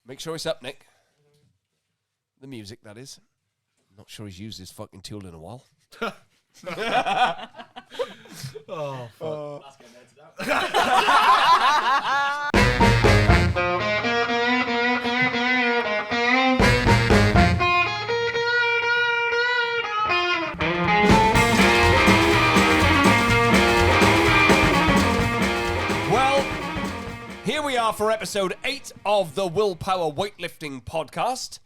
Make sure it's up, Nick. The music, that is. Not sure he's used his fucking tool in a while. Oh, fuck. That's getting edited out. Well, here we are for episode 8 of the Willpower Weightlifting Podcast.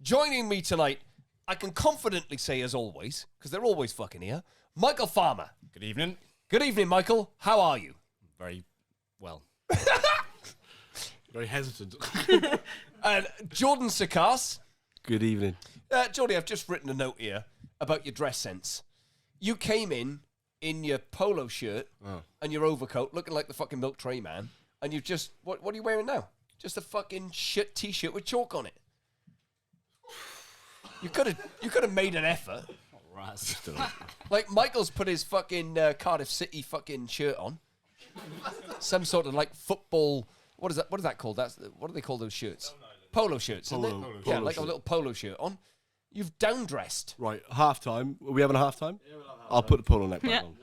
Joining me tonight, I can confidently say as always, because they're always fucking here, Michael Farmer. Good evening. Good evening, Michael. How are you? Very well. Very hesitant. And Jordan SAKKAS. Good evening. Jordy, I've just written a note here about your dress sense. You came in your polo shirt and your overcoat, looking like the fucking milk tray man, and you've just, what are you wearing now? Just a fucking shit t-shirt with chalk on it. You could have made an effort. Like, Michael's put his fucking Cardiff City fucking shirt on. Some sort of like football. What is that called? What do they call those shirts? Polo shirts, isn't it? Yeah, like a little polo shirt on. You've downdressed. Right, half-time. Are we having a half-time? Yeah, I'll put the polo neck back on.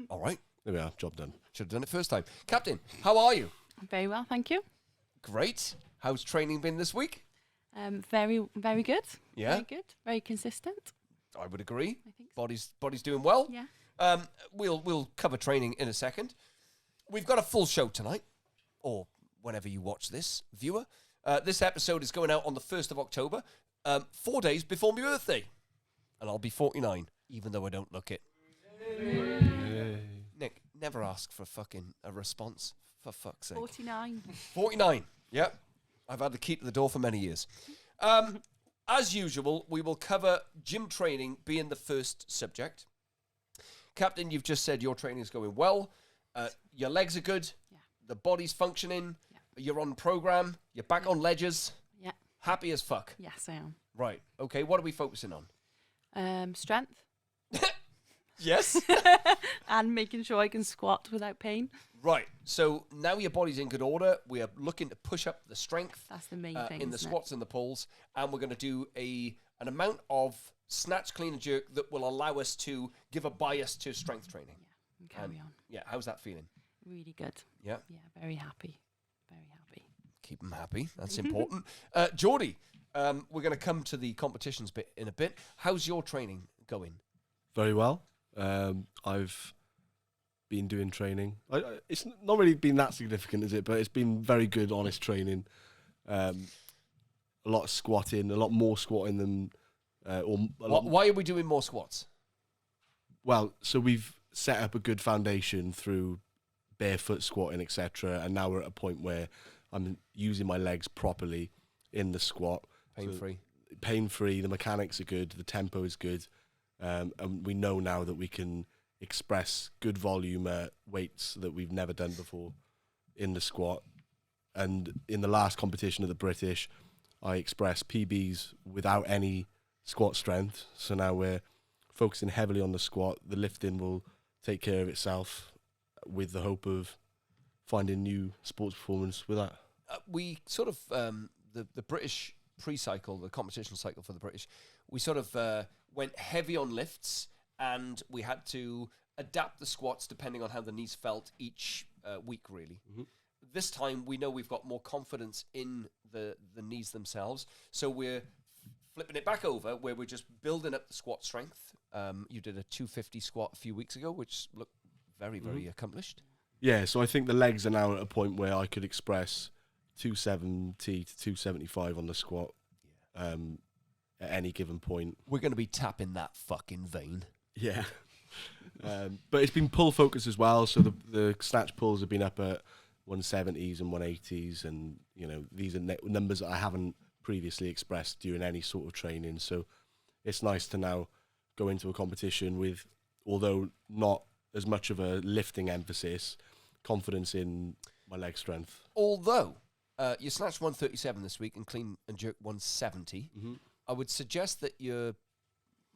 All right. There we are, job done. Should have done it first time. Captain, how are you? Very well, thank you. Great. How's training been this week? Very, very good. Yeah? Very good. Very consistent. I would agree. I think so. Body's doing well. Yeah. We'll cover training in a second. We've got a full show tonight, or whenever you watch this, viewer. This episode is going out on the 1st of October, 4 days before my birthday. And I'll be 49, even though I don't look it. Hey. Nick, never ask for fucking a response, for fuck's sake. 49. 49, yep. I've had the key to the door for many years. As usual, we will cover gym training being the first subject. Captain, you've just said your training is going well. Your legs are good. Yeah. The body's functioning. Yeah. You're on program. You're back on ledges. Yeah. Happy as fuck. Yes, I am. Right. Okay, what are we focusing on? Strength. Yes. And making sure I can squat without pain. Right. So now your body's in good order. We are looking to push up the strength. That's the main thing, in the isn't squats and the pulls, and we're going to do an amount of snatch, clean, and jerk that will allow us to give a bias to strength training. Yeah. And carry on. Yeah, how's that feeling? Really good. Yeah. Yeah, very happy. Very happy. Keep them happy. That's important. Jordy, we're going to come to the competitions bit in a bit. How's your training going? Very well. I've been doing training. It's not really been that significant, is it? But it's been very good, honest training. A lot of squatting, a lot more squatting than... Why are we doing more squats? Well, so we've set up a good foundation through barefoot squatting, etc. And now we're at a point where I'm using my legs properly in the squat. Pain-free. So, pain-free, the mechanics are good, the tempo is good. And we know now that we can express good volume at weights that we've never done before in the squat. And in the last competition of the British, I expressed PBs without any squat strength. So now we're focusing heavily on the squat. The lifting will take care of itself with the hope of finding new sports performance with that. We sort of, the British pre-cycle, the competition cycle for the British, we sort of went heavy on lifts, and we had to adapt the squats depending on how the knees felt each week, really. Mm-hmm. This time, we know we've got more confidence in the knees themselves, so we're flipping it back over, where we're just building up the squat strength. You did a 250 squat a few weeks ago, which looked very, very accomplished. Yeah, so I think the legs are now at a point where I could express 270 to 275 on the squat at any given point. We're going to be tapping that fucking vein. Yeah. But it's been pull focus as well, so the snatch pulls have been up at 170s and 180s, and you know these are numbers that I haven't previously expressed during any sort of training, so it's nice to now go into a competition with, although not as much of a lifting emphasis, confidence in my leg strength. Although you snatched 137 this week and clean and jerk 170, I would suggest that you're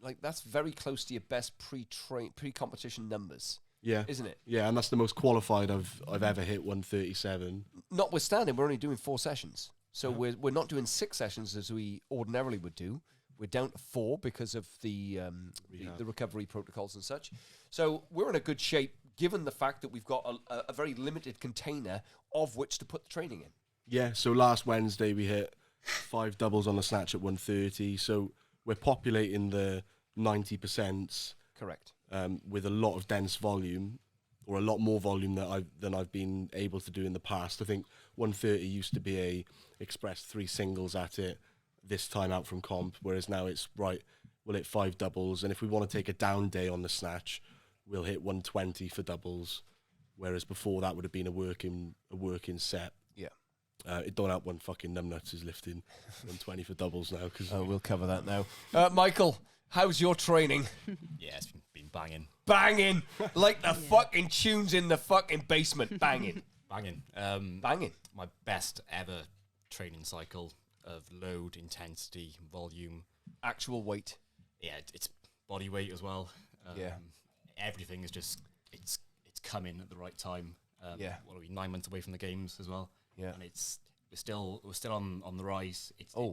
like, that's very close to your best pre-competition numbers. Yeah, isn't it? Yeah, and that's the most qualified I've ever hit, 137. Notwithstanding, we're only doing 4 sessions, So we're not doing 6 sessions as we ordinarily would do. We're down to 4 because of the recovery protocols and such. So we're in a good shape, given the fact that we've got a very limited container of which to put the training in. Yeah, so last Wednesday we hit 5 doubles on the snatch at 130. So we're populating the 90%. Correct. With a lot of dense volume, or a lot more volume than I've been able to do in the past. I think 130 used to be a express 3 singles at it this time out from comp, whereas now it's right, we'll hit 5 doubles, and if we want to take a down day on the snatch, we'll hit 120 for doubles, whereas before that would have been a working set. Yeah. It don't help when fucking numbnuts is lifting 120 for doubles now. Cause We'll cover that now. Michael, how's your training? Yeah, it's been banging. Banging! Like the fucking tunes in the fucking basement. Banging. Banging. Banging. My best ever training cycle of load, intensity, volume. Actual weight. Yeah, it's body weight as well. Yeah. Everything is just, it's coming at the right time. Yeah. What are we, 9 months away from the games as well? Yeah. And we're still on the rise.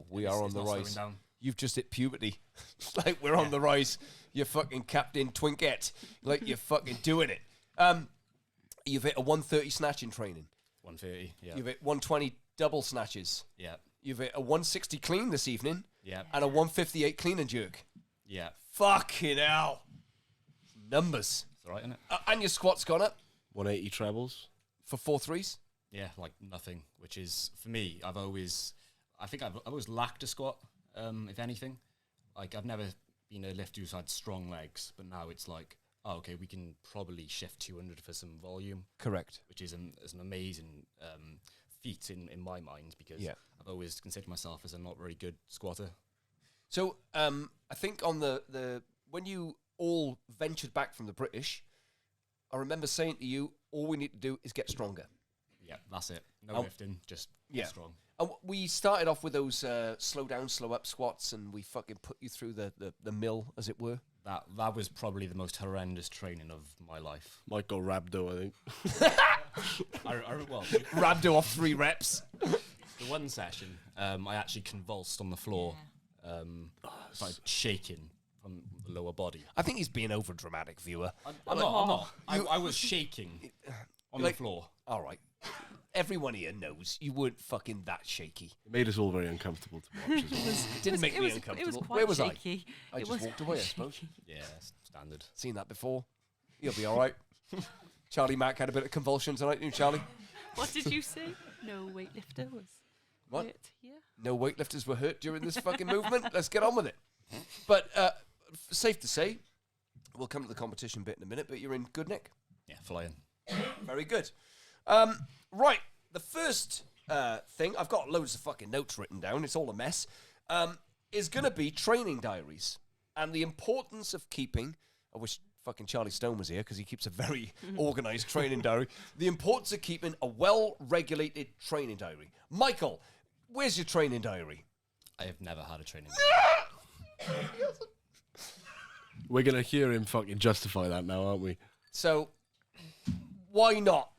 We are on the not slowing rise. down. You've just hit puberty. It's like we're on the rise. You're fucking Captain Twinkette. Like you're fucking doing it. You've hit a 130 snatch in training. 130, yeah. You've hit 120 double snatches. Yeah. You've hit a 160 clean this evening. Yeah. And a 158 clean and jerk. Yeah. Fucking hell. Numbers. It's alright, isn't it? And your squat's gone up 180 trebles. for 4 threes. Yeah, like nothing, which is, for me, I've always lacked a squat, if anything. Like, I've never been a lifter who's had strong legs, but now it's like, oh, okay, we can probably shift 200 for some volume. Correct. Which is an amazing feat in my mind, because I've always considered myself as a not very good squatter. So, I think on the when you all ventured back from the British, I remember saying to you, all we need to do is get stronger. Yeah, that's it. No lifting, just get strong. And we started off with those slow down, slow up squats, and we fucking put you through the mill, as it were. That was probably the most horrendous training of my life. Might go rhabdo, I think. Well, Rhabdo off 3 reps. the one session, I actually convulsed on the floor, started shaking from the lower body. I think he's being over dramatic, viewer. I'm not. I was shaking on the floor. All right. Everyone here knows you weren't fucking that shaky. It made us all very uncomfortable to watch as well. It didn't make me uncomfortable. It was quite Where was shaky. I just walked away, I suppose. Yeah, standard. Seen that before. You'll be all right. Charlie Mack had a bit of convulsion tonight, didn't you, Charlie? What did you say? No weightlifter was What? hurt here. No weightlifters were hurt during this fucking movement. Let's get on with it. But safe to say, we'll come to the competition bit in a minute, but you're in good nick. Yeah, flying. Very good. Right, the first thing, I've got loads of fucking notes written down, it's all a mess, is going to be training diaries and the importance of keeping, I wish fucking Charlie Stone was here because he keeps a very organised training diary, the importance of keeping a well-regulated training diary. Michael, where's your training diary? I have never had a training. We're going to hear him fucking justify that now, aren't we? So, why not?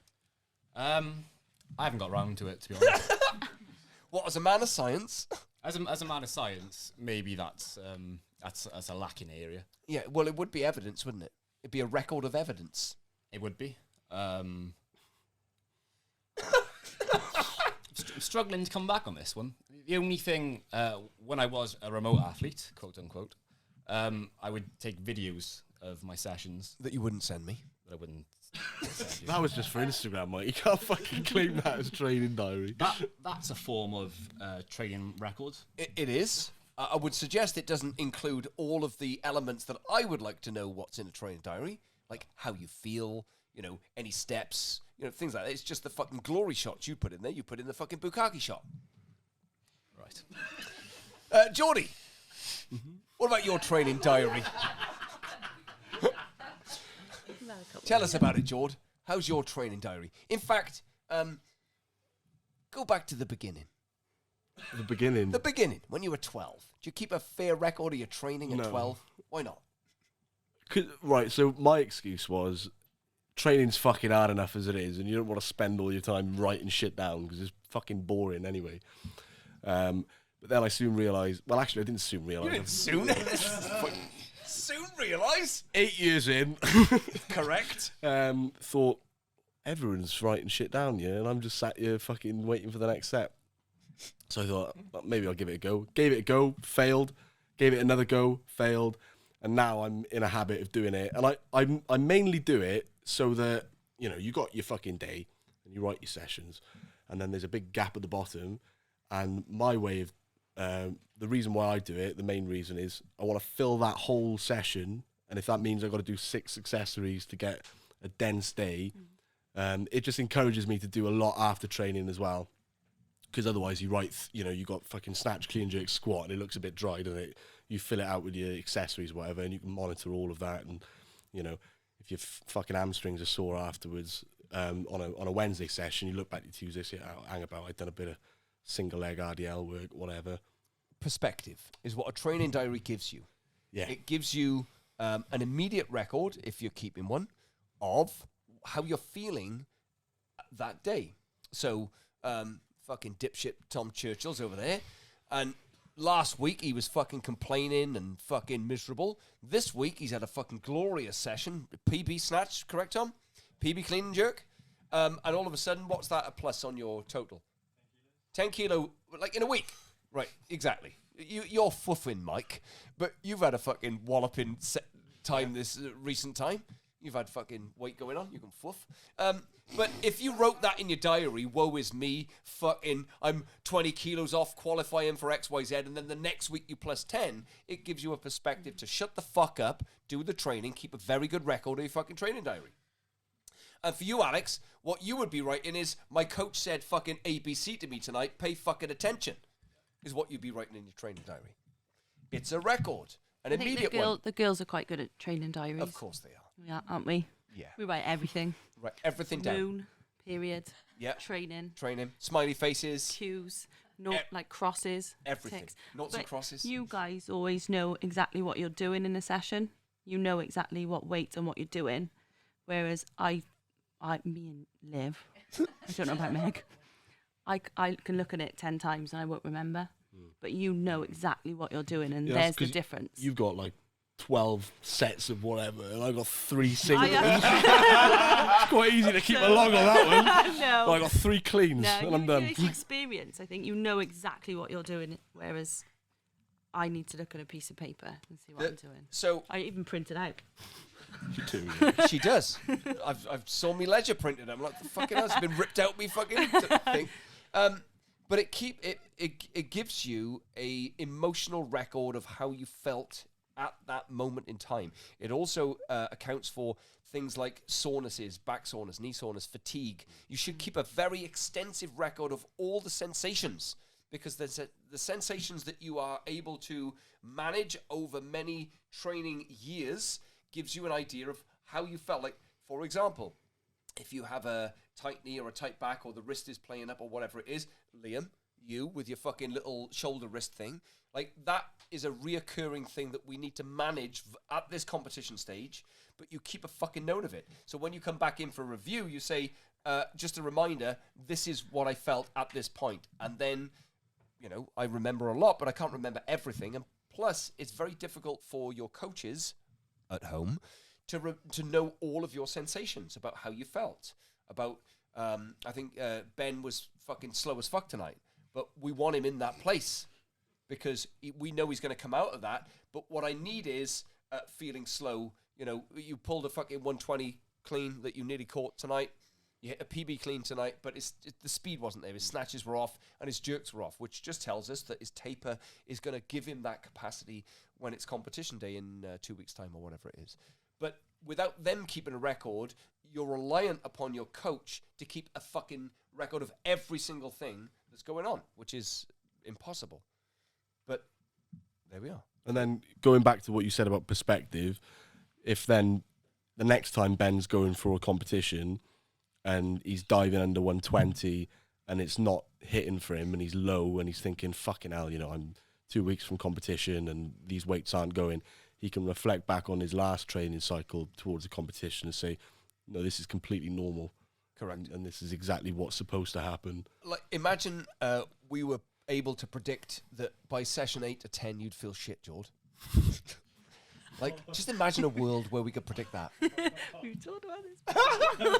I haven't got round to it, to be honest. What, as a man of science? As a man of science, maybe that's a lacking area. Yeah, well, it would be evidence, wouldn't it? It'd be a record of evidence. It would be. I'm struggling to come back on this one. The only thing, when I was a remote athlete, quote unquote, I would take videos of my sessions That you wouldn't send me. that I wouldn't. That was just for Instagram, Mike. You can't fucking claim that as training diary. That's a form of training record. It is. I would suggest it doesn't include all of the elements that I would like to know what's in a training diary, like how you feel, any steps, things like that. It's just the fucking glory shots you put in there. You put in the fucking bukkake shot. Right. Jordy, what about your training diary? Tell us about it, Jord. How's your training diary? In fact, go back to the beginning. The beginning. The beginning, when you were 12. Do you keep a fair record of your training at No. 12? Why not? Right, so my excuse was training's fucking hard enough as it is, and you don't want to spend all your time writing shit down because it's fucking boring anyway. But then I soon realised, well, actually, I didn't soon realise. Soon realise? 8 years in, Correct. thought, everyone's writing shit down, yeah, and I'm just sat here fucking waiting for the next set. So I thought, well, maybe I'll give it a go. Gave it a go, failed. Gave it another go, failed. And now I'm in a habit of doing it. And I mainly do it so that, you know, you got your fucking day and you write your sessions. And then there's a big gap at the bottom. And my way of, the reason why I do it, the main reason is I want to fill that whole session. And if that means I've got to do 6 accessories to get a dense day, it just encourages me to do a lot after training as well. Because otherwise you write, you know, you got fucking snatch, clean, jerk, squat, and it looks a bit dry, doesn't it? You fill it out with your accessories, whatever, and you can monitor all of that. And, you know, if your fucking hamstrings are sore afterwards on a Wednesday session, you look back to Tuesday, say, oh, hang about, I've done a bit of single leg RDL work, whatever. Perspective is what a training diary gives you. Yeah. It gives you an immediate record, if you're keeping one, of how you're feeling that day. So, fucking dipshit Tom Churchill's over there, and last week he was fucking complaining and fucking miserable. This week he's had a fucking glorious session. PB snatch, correct, Tom? PB clean and jerk. And all of a sudden, what's that a plus on your total? 10 kilo, like in a week. Right, exactly. You're fuffing, Mike, but you've had a fucking walloping time this recent time. You've had fucking weight going on. You can fluff. But if you wrote that in your diary, woe is me, fucking, I'm 20 kilos off qualifying for XYZ, and then the next week you plus 10, it gives you a perspective to shut the fuck up, do the training, keep a very good record of your fucking training diary. And for you, Alex, what you would be writing is, my coach said fucking ABC to me tonight, pay fucking attention, is what you'd be writing in your training diary. It's a record. An I think immediate one. the girls are quite good at training diaries. Of course they are. Yeah, aren't we? Yeah. We write everything. Right, everything down. Moon, period. Yeah. Training, Training. Smiley faces. cues, like crosses, Everything. ticks. Noughts and But crosses. You guys always know exactly what you're doing in a session. You know exactly what weight and what you're doing. Whereas me and Liv, I don't know about Meg, I can look at it 10 times and I won't remember. But you know exactly what you're doing, and there's the difference. You've got like 12 sets of whatever, and I've got 3 singles. It's quite easy to keep along on that one. No. Well, I got 3 cleans, and I'm done. It's experience. I think you know exactly what you're doing, whereas I need to look at a piece of paper and see what I'm doing. So I even print it out. You too, yeah. she does. I've saw me ledger printed. I'm like, the fucking hell, it's been ripped out me fucking thing. But it gives you a emotional record of how you felt at that moment in time. It also accounts for things like sorenesses, back soreness, knee soreness, fatigue. You should keep a very extensive record of all the sensations, because there's the sensations that you are able to manage over many training years gives you an idea of how you felt. Like, for example, if you have a tight knee or a tight back, or the wrist is playing up or whatever it is, Liam, you with your fucking little shoulder wrist thing, like that is a reoccurring thing that we need to manage at this competition stage, but you keep a fucking note of it. So when you come back in for a review, you say, just a reminder, this is what I felt at this point. And then, you know, I remember a lot, but I can't remember everything. And plus, it's very difficult for your coaches at home to know all of your sensations about how you felt. About, I think Ben was fucking slow as fuck tonight, but we want him in that place because we know he's going to come out of that. But what I need is feeling slow. You know, you pulled a fucking 120 clean that you nearly caught tonight. You hit a PB clean tonight, but the speed wasn't there. His snatches were off and his jerks were off, which just tells us that his taper is going to give him that capacity when it's competition day in 2 weeks' time or whatever it is. But without them keeping a record, you're reliant upon your coach to keep a fucking record of every single thing that's going on, which is impossible. But there we are. And then going back to what you said about perspective, if then the next time Ben's going for a competition and he's diving under 120 and it's not hitting for him and he's low and he's thinking, fucking hell, you know, I'm 2 weeks from competition and these weights aren't going, he can reflect back on his last training cycle towards the competition and say, no, this is completely normal. Correct. And this is exactly what's supposed to happen. Like, imagine we were able to predict that by session 8 to 10 you'd feel shit, Jord? Like, just imagine a world where we could predict that. We've talked about this.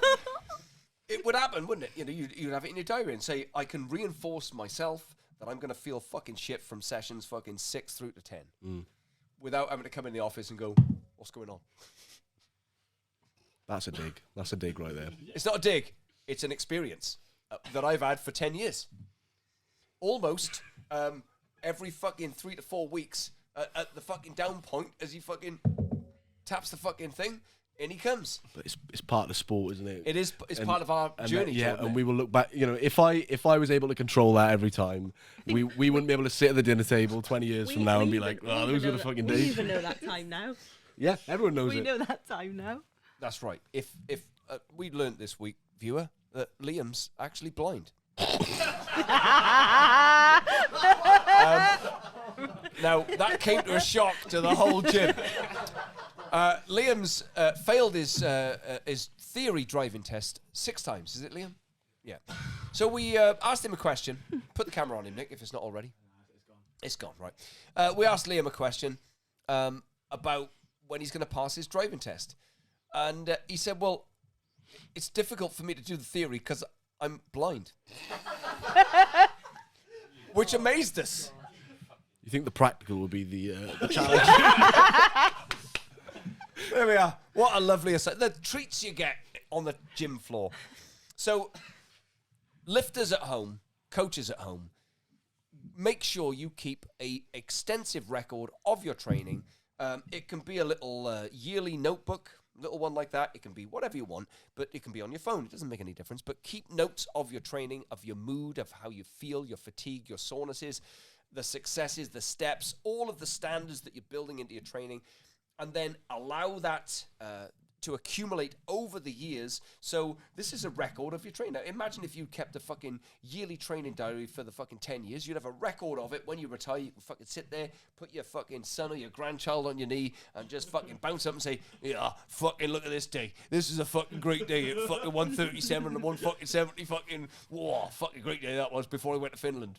It would happen, wouldn't it? You know, you'd have it in your diary and say, I can reinforce myself that I'm going to feel fucking shit from sessions fucking 6 through to 10 without having to come in the office and go, what's going on? That's a dig. That's a dig right there. It's not a dig. It's an experience that I've had for 10 years. Almost every fucking 3 to 4 weeks at the fucking down point as he fucking taps the fucking thing, in he comes. But it's part of the sport, isn't it? It is. It's part of our journey. And we will look back. You know, if I was able to control that every time, we wouldn't be able to sit at the dinner table 20 years from now and be like, oh, those were the fucking days. We even know that time now. Yeah, everyone knows We it. know that time now. That's right. If we learnt this week, viewer, that Liam's actually blind. Now, that came to a shock to the whole gym. Liam's failed his theory driving test 6 times. Is it, Liam? Yeah. So we asked him a question. Put the camera on him, Nick, if it's not already. It's gone, right. We asked Liam a question about when he's going to pass his driving test. And he said, well, it's difficult for me to do the theory because I'm blind. Which amazed us. You think the practical will be the challenge? There we are. What a lovely aside. The treats you get on the gym floor. So, lifters at home, coaches at home, make sure you keep a extensive record of your training. It can be a little yearly notebook, little one like that. It can be whatever you want, but it can be on your phone. It doesn't make any difference. But keep notes of your training, of your mood, of how you feel, your fatigue, your sorenesses, the successes, the steps, all of the standards that you're building into your training, and then allow that to accumulate over the years. So this is a record of your training. Now, imagine if you kept a fucking yearly training diary for the fucking 10 years. You'd have a record of it. When you retire, you can fucking sit there, put your fucking son or your grandchild on your knee and just fucking bounce up and say, yeah, fucking look at this day. This is a fucking great day. At fucking 137 and 170 fucking, whoa, fucking great day that was before I went to Finland.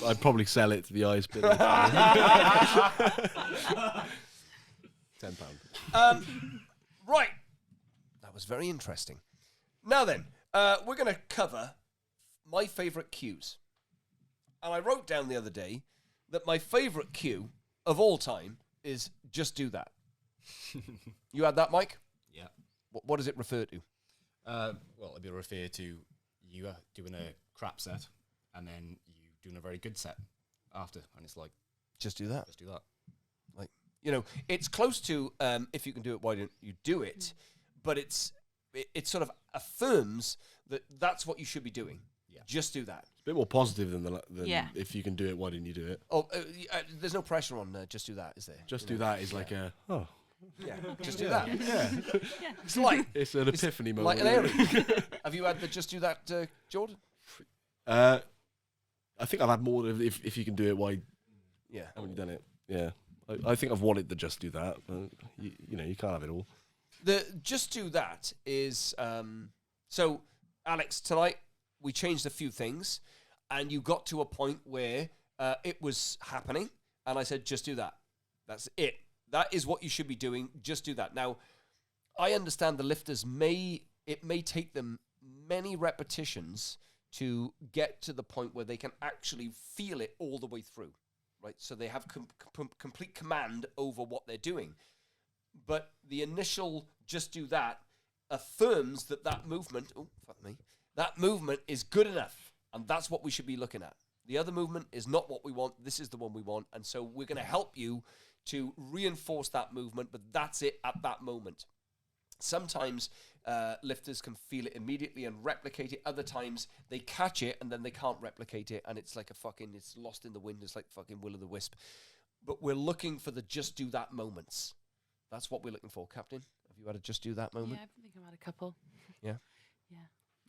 I'd probably sell it to the eyes bit. £10. Right. That was very interesting. Now then, we're going to cover my favourite cues. And I wrote down the other day that my favourite cue of all time is just do that. You had that, Mike? Yeah. What does it refer to? Well, it'd be referred to you doing a crap set and then you doing a very good set after. And it's like, Just do that. just do that. Like, you know, it's close to if you can do it, why don't you do it? But it sort of affirms that that's what you should be doing. Yeah. Just do that. It's a bit more positive than Yeah. if you can do it, why didn't you do it? Oh, there's no pressure on just do that, is there? Just You do know? that is like a, oh, Yeah, just do that. yeah. It's like It's an epiphany like moment. an airing. Have you had the just do that, Jordan? I think I've had more of if you can do it, why Yeah. haven't you done it? Yeah. I think I've wanted to just do that, but you know, you can't have it all. The just do that is so Alex, tonight we changed a few things and you got to a point where it was happening and I said just do that. That's it. That is what you should be doing. Just do that. Now, I understand the lifters may take them many repetitions to get to the point where they can actually feel it all the way through, right? So they have complete command over what they're doing. But the initial just do that affirms that movement, that movement is good enough. And that's what we should be looking at. The other movement is not what we want. This is the one we want. And so we're going to help you to reinforce that movement, but that's it at that moment. Sometimes lifters can feel it immediately and replicate it. Other times they catch it and then they can't replicate it. And it's like it's lost in the wind. It's like fucking will-o'-the-wisp. But we're looking for the just do that moments. That's what we're looking for. Captain, have you had a just do that moment? Yeah, I think I've had a couple. Yeah? Yeah.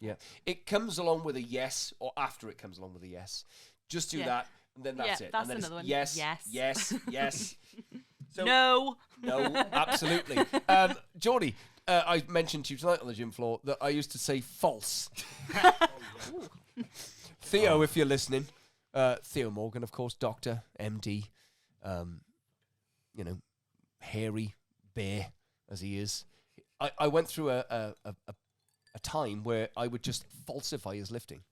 Yeah. It comes along with a yes, or after it comes along with a yes. Just do that, and then that's it. That's and then another one. Yes, Yes. yes, yes. So, No. No, absolutely. Jordy, I mentioned to you tonight on the gym floor that I used to say false. Theo, if you're listening, Theo Morgan, of course, doctor, MD, you know, hairy bear as he is. I went through a time where I would just falsify his lifting.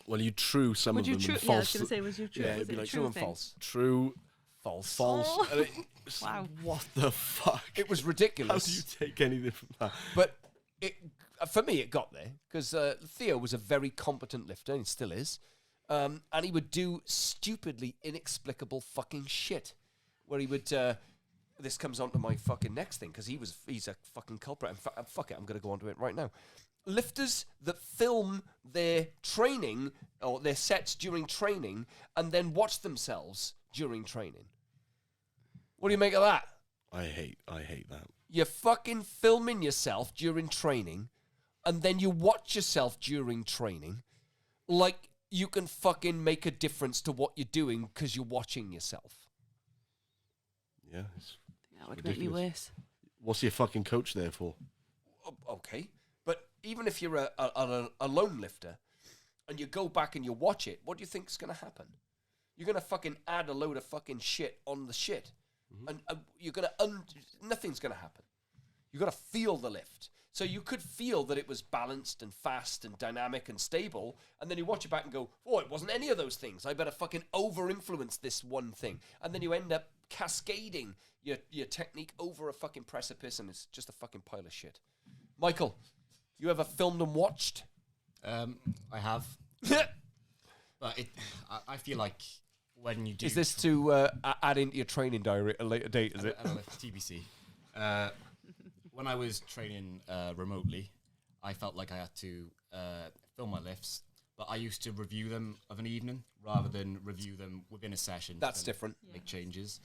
Well, you true some Would of you them true? and Yeah, I false. was going to say, was you true? Yeah, was it'd be it a like True and thing? false. True, False. false. Oh. Wow. What the fuck? It was How ridiculous. do you take anything from that? But for me, it got there because Theo was a very competent lifter, and he still is. And he would do stupidly inexplicable fucking shit. Where he would, this comes on to my fucking next thing, because he's a fucking culprit. Fuck it, I'm going to go on to it right now. Lifters that film their training, or their sets during training, and then watch themselves during training. What do you make of that? I hate that. You're fucking filming yourself during training, and then you watch yourself during training, like you can fucking make a difference to what you're doing because you're watching yourself. Yeah. That would make me ridiculous. worse. What's your fucking coach there for? Okay, but even if you're a lone lifter, and you go back and you watch it, what do you think's going to happen? You're going to fucking add a load of fucking shit on the shit. And you're going to... nothing's going to happen. You've got to feel the lift. So you could feel that it was balanced and fast and dynamic and stable, and then you watch it back and go, oh, it wasn't any of those things. I better fucking over-influence this one thing. And then you end up cascading your technique over a fucking precipice, and it's just a fucking pile of shit. Michael, you ever filmed and watched? I have. But I feel like when you do... Is this to add into your training diary at a later date, is it? TBC. When I was training remotely, I felt like I had to film my lifts, but I used to review them of an evening rather than review them within a session. That's and different. Make changes.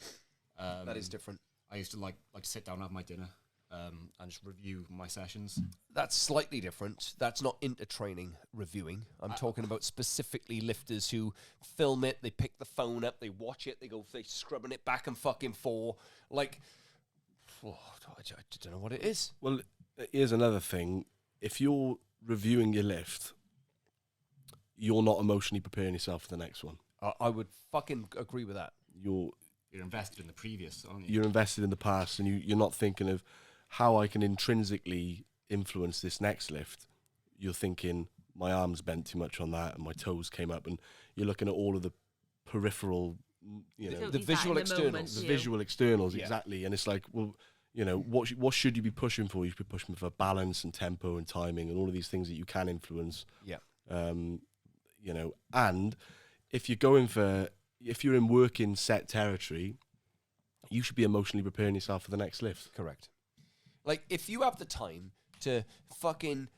That is different. I used to like to sit down and have my dinner and just review my sessions. That's slightly different. That's not inter-training reviewing. I'm talking about specifically lifters who film it, they pick the phone up, they watch it, they scrubbing it back and fucking forth. Like, I don't know what it is. Well, here's another thing. If you're reviewing your lift, you're not emotionally preparing yourself for the next one. I would fucking agree with that. You're invested in the previous, aren't you? You're invested in the past, and you're not thinking of how I can intrinsically influence this next lift. You're thinking, my arms bent too much on that, and my toes came up, and you're looking at all of the peripheral, The visual externals. The visual externals, Yeah. exactly. And it's like, well, what should you be pushing for? You should be pushing for balance and tempo and timing and all of these things that you can influence. Yeah. And if you're in working set territory, you should be emotionally preparing yourself for the next lift. Correct. Like, if you have the time to fucking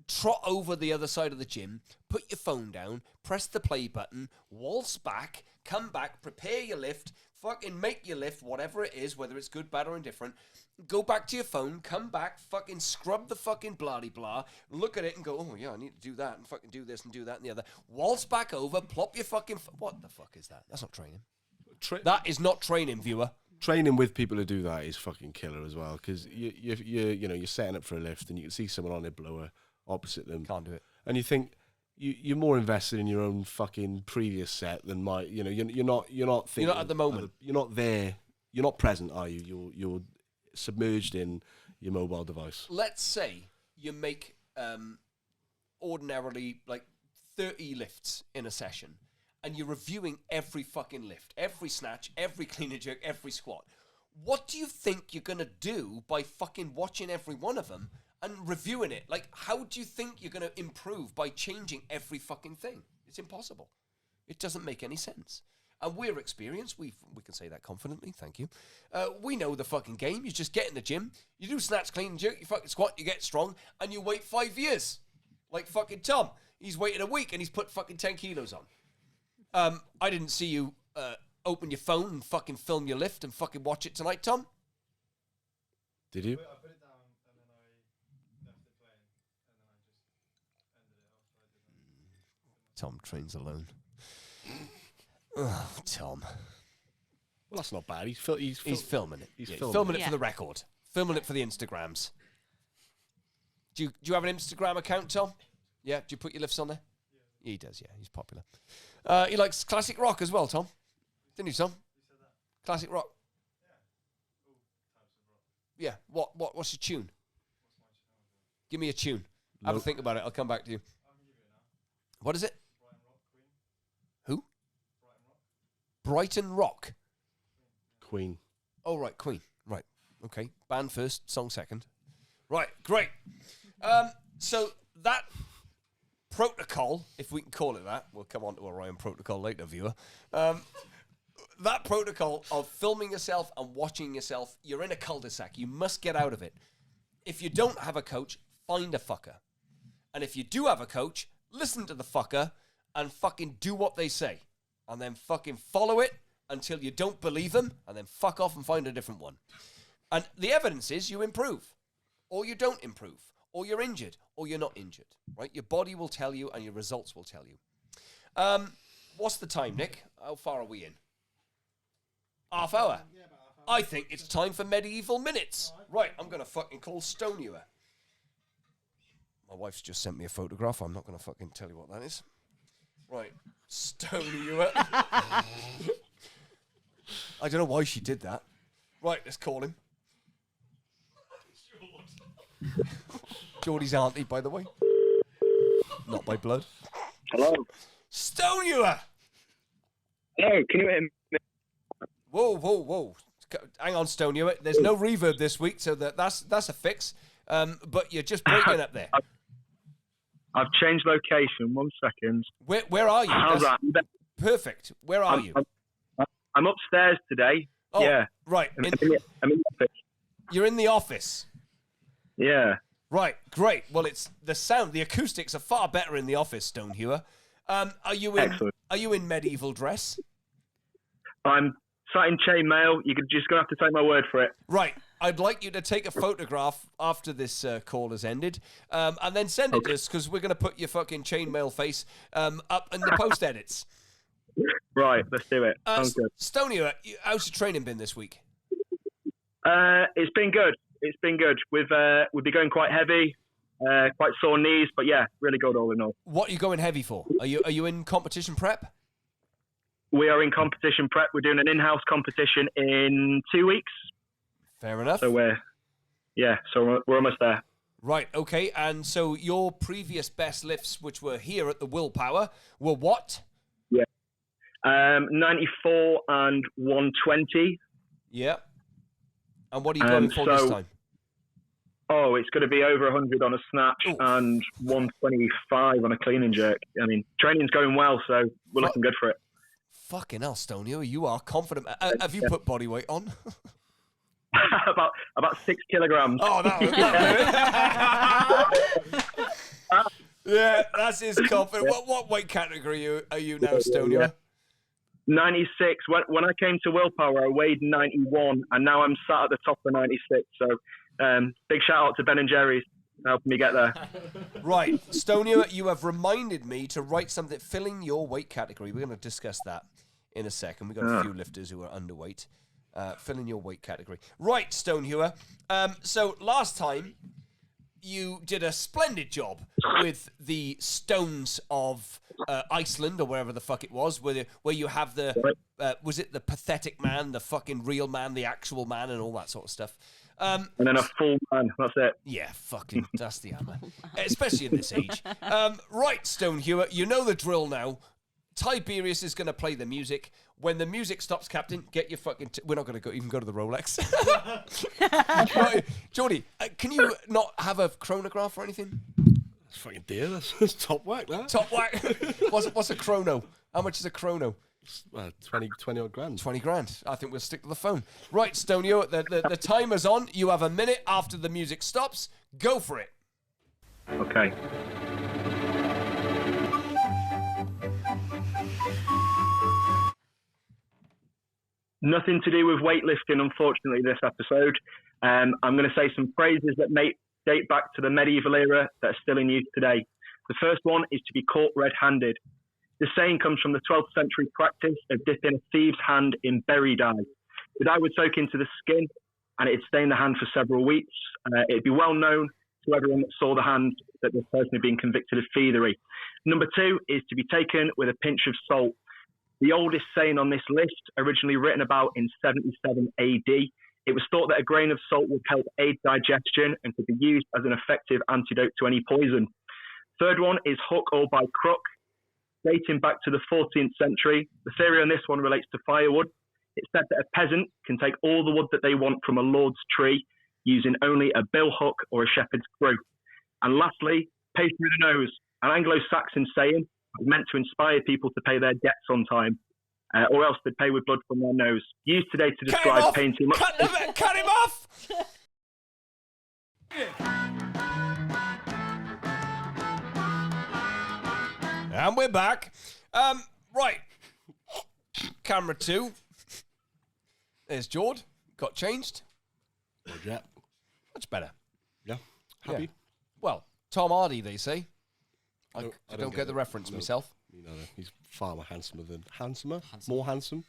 trot over the other side of the gym, put your phone down, press the play button, waltz back, come back, prepare your lift, fucking make your lift, whatever it is, whether it's good, bad, or indifferent, go back to your phone, come back, fucking scrub the fucking blah-de-blah, look at it and go, oh, yeah, I need to do that and fucking do this and do that and the other. Waltz back over, plop your fucking... what the fuck is that? That's not training. That is not training, viewer. Training with people who do that is fucking killer as well, because you're setting up for a lift and you can see someone on their blower opposite them. Can't do it. And you think you're more invested in your own fucking previous set than my. You're not thinking. You're not at the moment. You're not there. You're not present, are you? You're submerged in your mobile device. Let's say you make ordinarily like 30 lifts in a session, and you're reviewing every fucking lift, every snatch, every clean and jerk, every squat. What do you think you're going to do by fucking watching every one of them and reviewing it? Like, how do you think you're going to improve by changing every fucking thing? It's impossible. It doesn't make any sense. And we're experienced. We can say that confidently. Thank you. We know the fucking game. You just get in the gym, you do snatch, clean and jerk, you fucking squat, you get strong, and you wait 5 years. Like fucking Tom. He's waited a week and he's put fucking 10 kilos on. I didn't see you open your phone and fucking film your lift and fucking watch it tonight, Tom. Did you? I put it down and then I left it playing and then I just ended it after I did that. Tom trains alone. Oh, Tom. Well, that's not bad. He's filming it. He's Yeah, filming it it. for the record. Filming it for the Instagrams. Do you have an Instagram account, Tom? Yeah. Do you put your lifts on there? He does, yeah. He's popular. He likes classic rock as well, Tom. Didn't you, Tom? Classic rock. Yeah. What's your tune? Give me a tune. Have a think about it. I'll come back to you. What is it? Who? Brighton Rock. Queen. Oh, right, Queen. Right. Okay. Band first, song second. Right, great. So that protocol, if we can call it that, we'll come on to Orion protocol later, viewer. That protocol of filming yourself and watching yourself, you're in a cul-de-sac. You must get out of it. If you don't have a coach, find a fucker. And if you do have a coach, listen to the fucker and fucking do what they say. And then fucking follow it until you don't believe them, and then fuck off and find a different one. And the evidence is you improve, or you don't improve, or you're injured, or you're not injured, right? Your body will tell you, and your results will tell you. What's the time, Nick? How far are we in? Half hour. I think it's time for medieval minutes. Right, I'm going to fucking call STONEHEWER. My wife's just sent me a photograph. I'm not going to fucking tell you what that is. Right, STONEHEWER. I don't know why she did that. Right, let's call him. Jordy's auntie, by the way. Not by blood. Hello. STONEHEWER! Hello, can you hear me? Whoa. Hang on, STONEHEWER. There's no reverb this week, so that's a fix. But you're just breaking up there. I've changed location. 1 second. Where are you? How's that? Perfect. Where are you? I'm upstairs today. Oh, yeah. Right. I'm in the office. You're in the office. Yeah. Right. Great. Well, it's the sound. The acoustics are far better in the office, STONEHEWER. Are you in medieval dress? I'm sat in chainmail. You're just going to have to take my word for it. Right. I'd like you to take a photograph after this call has ended, and then send it to us, because we're going to put your fucking chainmail face up in the post edits. Right, let's do it. Sounds good. STONEHEWER, how's your training been this week? It's been good. It's been good. We've been going quite heavy, quite sore knees, but yeah, really good all in all. What are you going heavy for? Are you in competition prep? We are in competition prep. We're doing an in-house competition in 2 weeks. Fair enough. So we're almost there. Right, okay. And so your previous best lifts, which were here at the Willpower, were what? Yeah. 94 and 120. Yeah. And what are you going for this time? Oh, it's going to be over 100 on a snatch. Ooh. And 125 on a clean and jerk. I mean, training's going well, so we're looking good for it. Fucking hell, STONEHEWER, you are confident. Have you put body weight on? about 6 kilograms. Oh, that yeah, that's his confident. What weight category are you now, STONEHEWER? Yeah. 96. When I came to Willpower, I weighed 91, and now I'm sat at the top of 96. So big shout out to Ben and Jerry's helping me get there. Right, STONEHEWER, you have reminded me to write something filling your weight category. We're going to discuss that in a second. We've got a few lifters who are underweight. Fill in your weight category. Right, STONEHEWER. So last time you did a splendid job with the stones of Iceland, or wherever the fuck it was, where you have the, was it the pathetic man, the fucking real man, the actual man, and all that sort of stuff. And then a full man, that's it. Yeah, fucking, that's the hammer. Especially in this age. Right, STONEHEWER, you know the drill now. Tiberius is going to play the music. When the music stops, Captain, get your fucking... We're not going to even go to the Rolex. Right, Jordy, can you not have a chronograph or anything? That's fucking dear. That's top whack, that. Top whack. What's a chrono? How much is a chrono? 20 odd grand. 20 grand. I think we'll stick to the phone. Right, STONEHEWER, the timer's on. You have a minute after the music stops. Go for it. Okay. Nothing to do with weightlifting, unfortunately, this episode. I'm going to say some phrases that date back to the medieval era that are still in use today. The first one is to be caught red-handed. The saying comes from the 12th century practice of dipping a thieves' hand in berry dye. The dye would soak into the skin and it'd stay in the hand for several weeks. It'd be well known to everyone that saw the hand that the person had been convicted of thievery. Number 2 is to be taken with a pinch of salt. The oldest saying on this list, originally written about in 77 AD, it was thought that a grain of salt would help aid digestion and could be used as an effective antidote to any poison. Third one is hook or by crook, dating back to the 14th century. The theory on this one relates to firewood. It's said that a peasant can take all the wood that they want from a lord's tree using only a bill hook or a shepherd's crook. And lastly, pay through the nose, an Anglo-Saxon saying meant to inspire people to pay their debts on time, or else they'd pay with blood from their nose. Used today to describe paying too much. Cut him off! And we're back. Right. Camera 2. There's Jord. Got changed. Yeah. Much better. Yeah. Happy. Yeah. Well, Tom Hardy, they say. I I don't get the reference myself. Me neither. He's far more handsomer than... More handsome?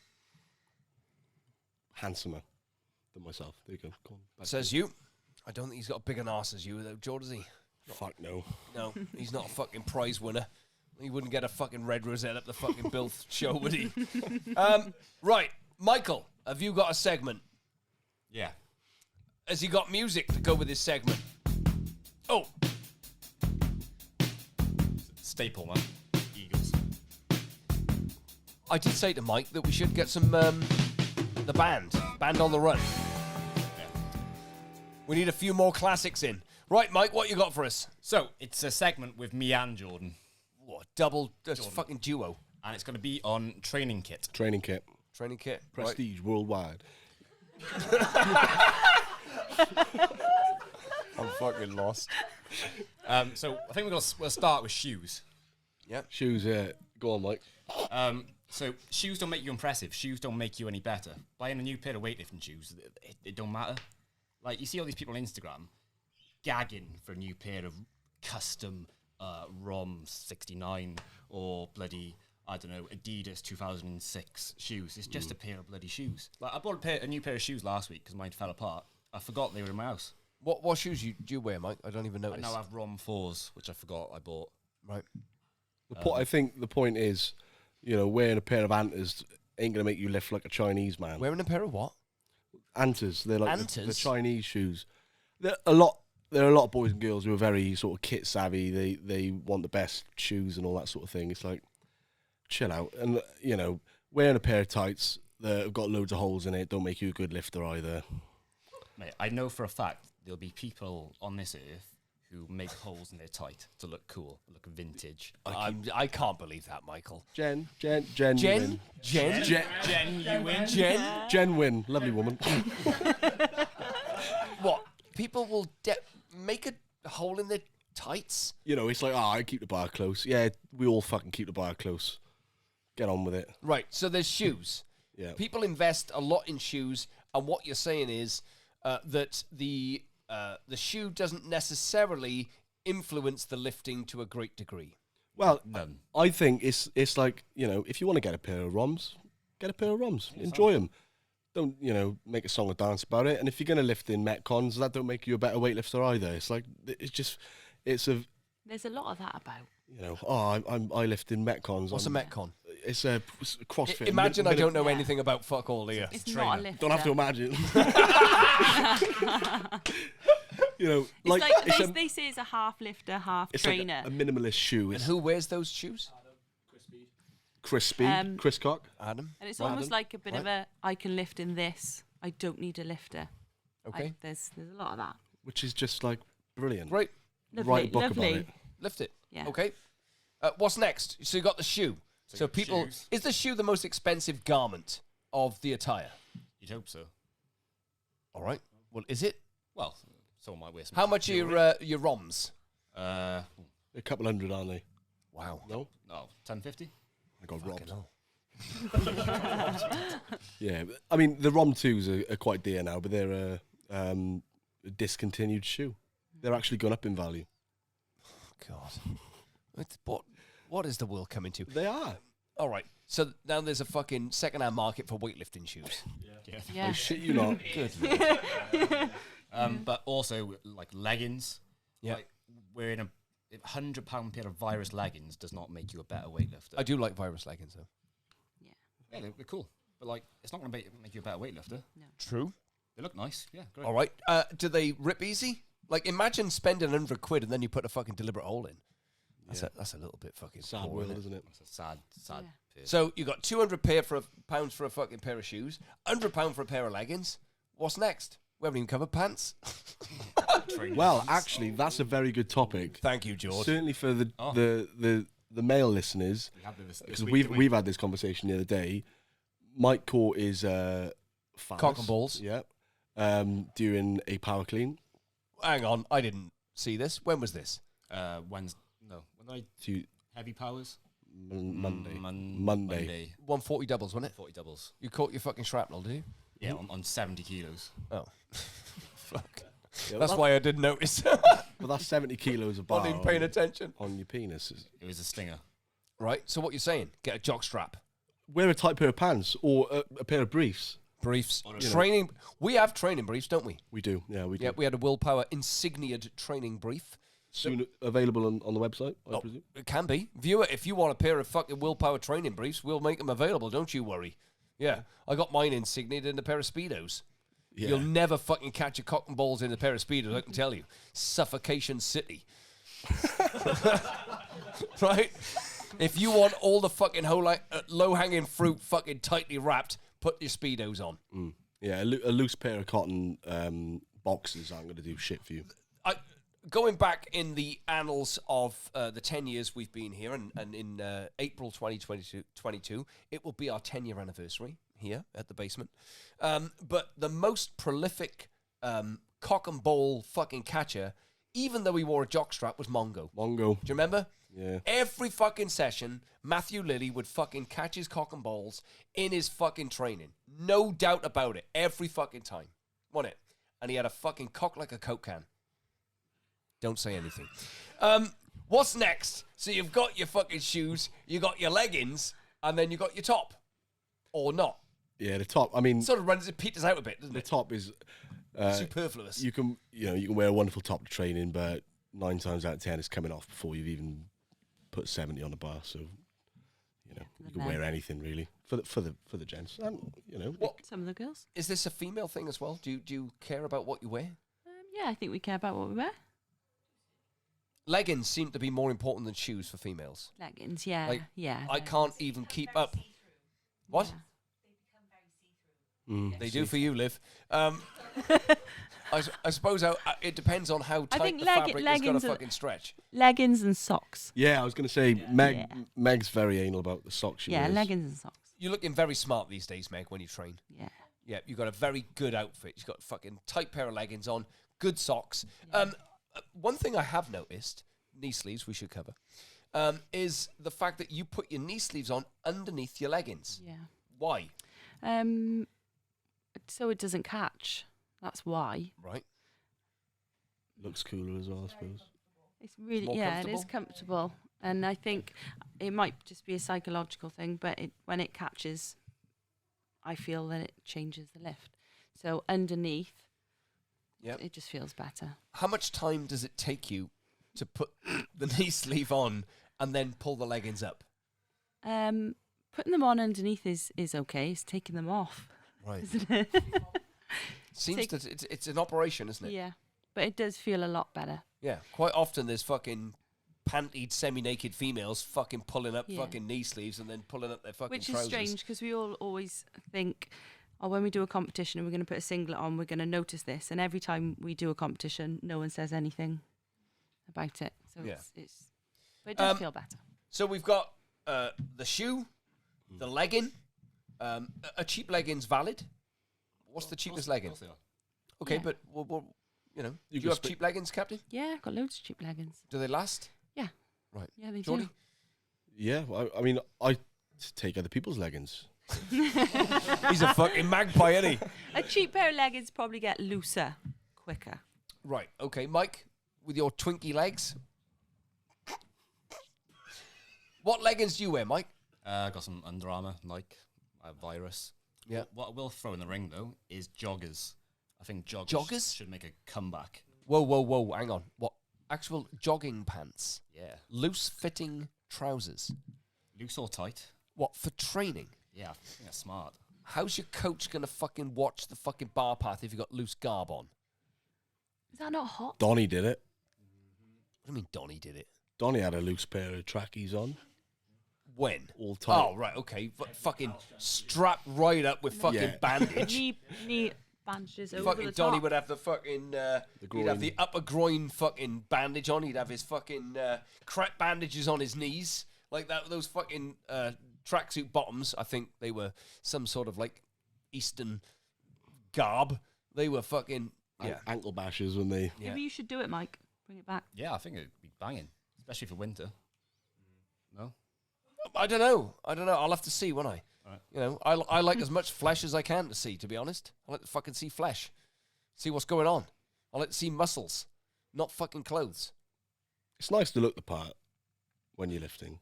Handsomer than myself. There you go. Go on. Says you. I don't think he's got a bigger arse as you, though, Jord, does he? Fuck no. No, he's not a fucking prize winner. He wouldn't get a fucking red rosette at the fucking Bilth show, would he? Right. Michael, have you got a segment? Yeah. Has he got music to go with his segment? Oh. Staple, man. Eagles. I did say to Mike that we should get some, the band on the run. Yeah. We need a few more classics in. Right, Mike, what you got for us? So, it's a segment with me and Jordan. What, double, that's fucking duo. And it's going to be on training kit. Training kit. Training kit. Prestige worldwide. I'm fucking lost. So, I think we'll start with shoes. Yeah. Shoes, yeah. Go on, Mike. So, shoes don't make you impressive. Shoes don't make you any better. Buying a new pair of weightlifting shoes, it don't matter. Like, you see all these people on Instagram gagging for a new pair of custom ROM 69 or bloody, I don't know, Adidas 2006 shoes. It's just a pair of bloody shoes. Like, I bought a new pair of shoes last week because mine fell apart. I forgot they were in my house. What shoes do you wear, Mike? I don't even notice. I now have ROM 4s, which I forgot I bought. Right. I think the point is, you know, wearing a pair of Antas ain't going to make you lift like a Chinese man. Wearing a pair of what? Antas. They're like the Antas? Chinese shoes. There are a lot of boys and girls who are very sort of kit savvy. They want the best shoes and all that sort of thing. It's like, chill out. And, you know, wearing a pair of tights that have got loads of holes in it don't make you a good lifter either. Mate, I know for a fact there'll be people on this earth who make holes in their tight to look cool, look vintage. I can't believe that, Michael. Jen, you Jen? win. Jen? Jen win. Lovely woman. What? People will make a hole in their tights? You know, it's like, I keep the bar close. Yeah, we all fucking keep the bar close. Get on with it. Right, so there's shoes. Yeah. People invest a lot in shoes, and what you're saying is that the shoe doesn't necessarily influence the lifting to a great degree. Well, I think it's like, you know, if you want to get a pair of ROMs, get a pair of ROMs. Enjoy them. Don't, you know, make a song or dance about it. And if you're going to lift in Metcons, that don't make you a better weightlifter either. It's like, there's a lot of that about. You know, I lift in Metcons. What's a Metcon? It's a CrossFit. Imagine I don't know anything about fuck all here. It's not a lifter. Don't have to imagine. You know, it's like they say it's a half lifter, half trainer. Like a minimalist shoe. And who wears those shoes? Chris Speed, Chris Cock. Adam. And it's almost like a bit of a, I can lift in this. I don't need a lifter. Okay. There's a lot of that. Which is just like brilliant. Great. Lovely, Write a book lovely. about it. Lift it. Yeah. Okay. What's next? So you got the shoe. So people, shoes. is the shoe the most expensive garment of the attire? You'd hope so. All right. Well, is it? Well, someone might wear some. How much are your ROMs? A couple hundred, aren't they? Wow. No? No, 1050. I got robbed. hell. Yeah, I mean, the ROM 2s are quite dear now, but they're a discontinued shoe. They're actually gone up in value. God. What is the world coming to? They are. All right. So now there's a fucking second-hand market for weightlifting shoes. Yeah. I shit you not. Good. But also like leggings. Yeah. Like wearing £100 pair of virus leggings does not make you a better weightlifter. I do like virus leggings though. Yeah, they're cool. But like, it's not going to make you a better weightlifter. True. They look nice. Yeah, great. All right. Do they rip easy? Like, imagine spending £100 and then you put a fucking deliberate hole in. That's a little bit fucking Sad poor, world, isn't it? isn't it? It's a sad pair. So you got £200 for a fucking pair of shoes, £100 for a pair of leggings. What's next? We haven't even covered pants. Well, actually, that's a very good topic. Thank you, George. Certainly for the male listeners, because we've had this conversation the other day. Mike caught his phallus, Cock and balls. Yeah. During a power clean. Hang on, I didn't see this. When was this? When I heavy powers? Monday. Monday. 140 doubles, wasn't it? 40 doubles. You caught your fucking shrapnel, did you? Yeah, on 70 kilos. Oh. Fuck. Yeah, That's why I didn't notice. But that's 70 kilos of bar Not even paying attention. on your penis. It was a stinger. Right, so what you're saying, get a jock strap. Wear a tight pair of pants or a pair of briefs. Briefs. Training. We have training briefs, don't we? We do. Yeah, we do. Yeah, we had a Willpower insigniaed training brief. Soon available on the website, I presume. It can be. Viewer, if you want a pair of fucking Willpower training briefs, we'll make them available, don't you worry. Yeah, I got mine insigniated in a pair of Speedos. Yeah. You'll never fucking catch a cock and balls in a pair of Speedos, I can tell you. Suffocation City. Right? If you want all the fucking low-hanging fruit fucking tightly wrapped, put your Speedos on. Mm. Yeah, a loose pair of cotton boxes aren't going to do shit for you. Going back in the annals of the 10 years we've been here, and in April 2022, it will be our 10-year anniversary here at the basement. But the most prolific cock and ball fucking catcher, even though he wore a jockstrap, was Mongo. Mongo. Do you remember? Yeah. Every fucking session, Matthew Lilly would fucking catch his cock and balls in his fucking training. No doubt about it. Every fucking time. Wasn't it? And he had a fucking cock like a Coke can. Don't say anything. What's next? So you've got your fucking shoes, you got your leggings, and then you got your top. Or not. Yeah, the top. I mean, Sort of runs, it peters out a bit, doesn't the it? top is Superfluous. you can wear a wonderful top to train in, but 9 times out of 10 it's coming off before you've even put 70 on the bar. So you can wear anything really for the gents, and Some of the girls. Is this a female thing as well? Do you care about what you wear? Yeah, I think we care about what we wear. Leggings seem to be more important than shoes for females. Leggings, yeah, Like, yeah. I can't even keep up. What? They do for you, Liv. I suppose it depends on how tight think the fabric is going leggings to are- fucking stretch. Leggings and socks. Yeah, I was going to say Meg's very anal about the socks she Yeah, wears. leggings and socks. You're looking very smart these days, Meg, when you train. Yeah. Yeah, you've got a very good outfit. You've got a fucking tight pair of leggings on, good socks. One thing I have noticed, knee sleeves we should cover, is the fact that you put your knee sleeves on underneath your leggings. Yeah. Why? So it doesn't catch. That's why. Right. Looks cooler as well, I suppose. It's really, More it is comfortable. And I think it might just be a psychological thing, but when it catches, I feel that it changes the lift. So underneath, it just feels better. How much time does it take you to put the knee sleeve on and then pull the leggings up? Putting them on underneath is okay. It's taking them off, Right. isn't it? Seems that it's an operation, isn't it? Yeah, but it does feel a lot better. Yeah. Quite often there's fucking pantied, semi-naked females fucking pulling up fucking knee sleeves and then pulling up their fucking Which trousers. is strange because we all always think, oh, when we do a competition and we're going to put a singlet on, we're going to notice this. And every time we do a competition, no one says anything about it. So but it does feel better. So we've got the shoe, the legging. A cheap legging's valid. What's the cheapest legging? Okay, Yeah. but do you can have split- cheap leggings, Captain? Yeah, I've got loads of cheap leggings. Do they last? Yeah. Right. Yeah, they Jordy? do. Yeah, well, I mean, I take other people's leggings. He's a fucking magpie, isn't he? A cheap pair of leggings probably get looser quicker. Right. Okay, Mike, with your twinky legs. What leggings do you wear, Mike? I got some Under Armour, Nike, Virus. Yeah. What I will throw in the ring, though, is joggers. I think joggers Joggers? should make a comeback. Whoa. Hang on. What? actual jogging pants, Yeah. loose-fitting trousers. Loose or tight? What, for training? Yeah, I think that's smart. How's your coach going to fucking watch the fucking bar path if you got loose garb on? Is that not hot? Donny did it. What do you mean Donny did it? Donny had a loose pair of trackies on. When? All tight. Oh, right, okay. Fucking strapped right up with fucking Yeah. bandage. knee bandages over Fucking the Donny top. would have the fucking... he'd have groin. the upper groin fucking bandage on. He'd have his fucking crap bandages on his knees. Like that. Those fucking tracksuit bottoms, I think they were some sort of like Eastern garb. They were fucking... Yeah. Ankle bashes when they... Yeah. Maybe you should do it, Mike. Bring it back. Yeah, I think it'd be banging, especially for winter. No? I don't know. I'll have to see, won't I? Right. You know, I like as much flesh as I can to see, to be honest. I like to fucking see flesh. See what's going on. I like to see muscles, not fucking clothes. It's nice to look the part when you're lifting.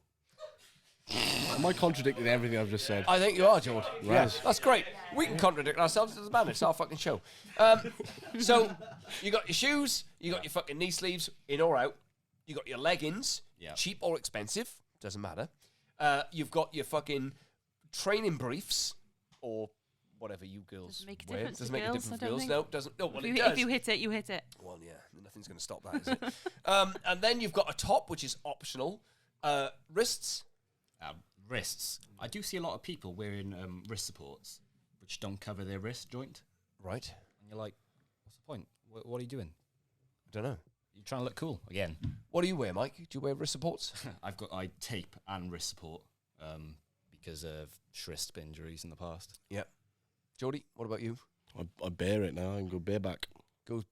Am I contradicting everything I've just said? I think you are, Jordy. Yeah, Raz. that's great. We can contradict ourselves. It doesn't matter. It's our fucking show. So, you got your shoes, you got your fucking knee sleeves, in or out. You got your leggings, Yeah. cheap or expensive, doesn't matter. You've got your fucking training briefs, or whatever you girls Doesn't make a wear. difference to Doesn't make a girls, difference I for don't girls. think. No, doesn't. No, well, If it you, does. if you hit it, you hit it. Well, yeah, nothing's going to stop that, is it? And then you've got a top, which is optional. Wrists. Wrists. I do see a lot of people wearing wrist supports which don't cover their wrist joint. Right. And you're like, what's the point? What are you doing? I don't know. You're trying to look cool again. What do you wear, Mike? Do you wear wrist supports? I tape and wrist support because of wrist injuries in the past. Yeah. Jordy, what about you? I bear it now. I can go bareback. Go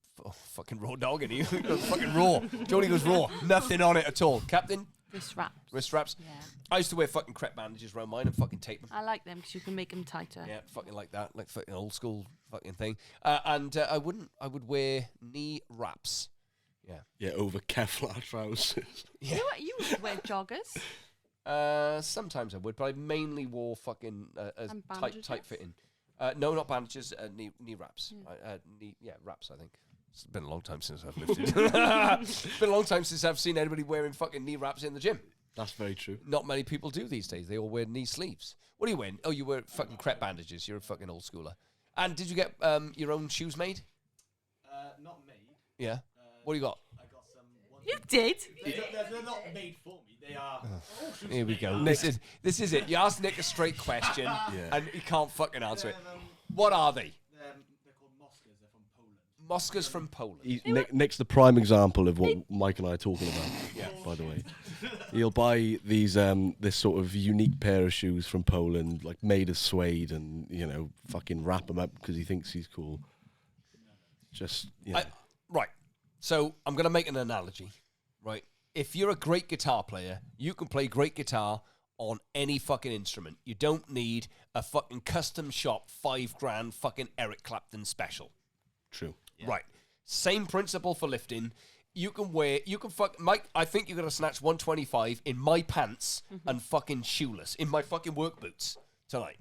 fucking raw dog in you. Goes fucking raw. Jordy goes raw. Nothing on it at all. Captain, Wrist wraps. wrist straps. Yeah. I used to wear fucking crep bandages around mine and fucking tape them. I like them because you can make them tighter. Yeah, fucking like that, like fucking old school fucking thing. And I would wear knee wraps. Yeah. Yeah, over Kevlar trousers. Yeah. You would wear joggers. Sometimes I would, but I mainly wore fucking And tight bandages? fitting. No, not bandages. Knee wraps. Wraps. I think. It's been a long time since I've lifted. It's been a long time since I've seen anybody wearing fucking knee wraps in the gym. That's very true. Not many people do these days. They all wear knee sleeves. What do you wear? Oh, you wear fucking crep bandages. You're a fucking old schooler. And did you get your own shoes made? Not made. Yeah. What do you got? I got some. You did. They're not made for me. They are. Here we go. This is it. You ask Nick a straight question, and he can't fucking answer it. What are they? They're called Moscas. They're from Poland. Moscas from Poland. Nick's the prime example of what Mike and I are talking about. Yeah. By the way, he'll buy these this sort of unique pair of shoes from Poland, like made of suede, and fucking wrap them up because he thinks he's cool. Just Right. So I'm going to make an analogy. Right. If you're a great guitar player, you can play great guitar on any fucking instrument. You don't need a fucking custom shop $5,000 fucking Eric Clapton special. true. Right. Same principle for lifting. Mike, I think you're going to snatch 125 in my pants and fucking shoeless, in my fucking work boots tonight.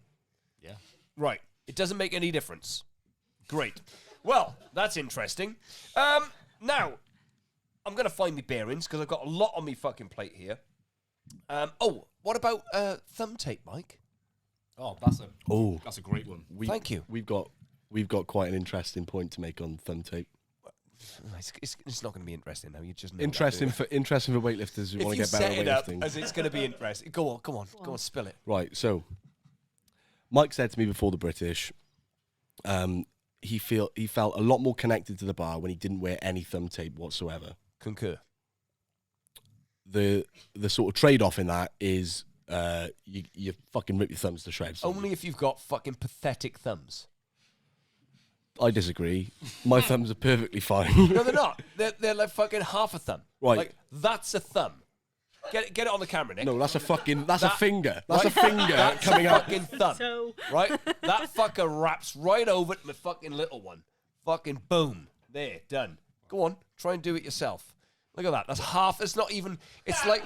Yeah. Right. It doesn't make any difference. Great. Well, that's interesting. Now, I'm going to find me bearings because I've got a lot on me fucking plate here. What about thumb tape, Mike? Oh, that's a great one. Thank you. We've got quite an interesting point to make on thumb tape. It's not going to be interesting now. You just know Interesting that, for weightlifters who if want to you get better set at it up weightlifting. as it's going to be interesting. Go on, spill it. Right, so Mike said to me before the British, he felt a lot more connected to the bar when he didn't wear any thumb tape whatsoever. Concur. The sort of trade-off in that is you fucking rip your thumbs to shreds. Only if you've got fucking pathetic thumbs. I disagree. My thumbs are perfectly fine. No, they're not. They're like fucking half a thumb. Right. Like, that's a thumb. Get it on the camera, Nick. No, that's a finger. That's right? a finger That's coming a out. fucking thumb. So Right? That fucker wraps right over to my fucking little one. Fucking boom. There, done. Go on, try and do it yourself. Look at that. That's half. It's not even. It's like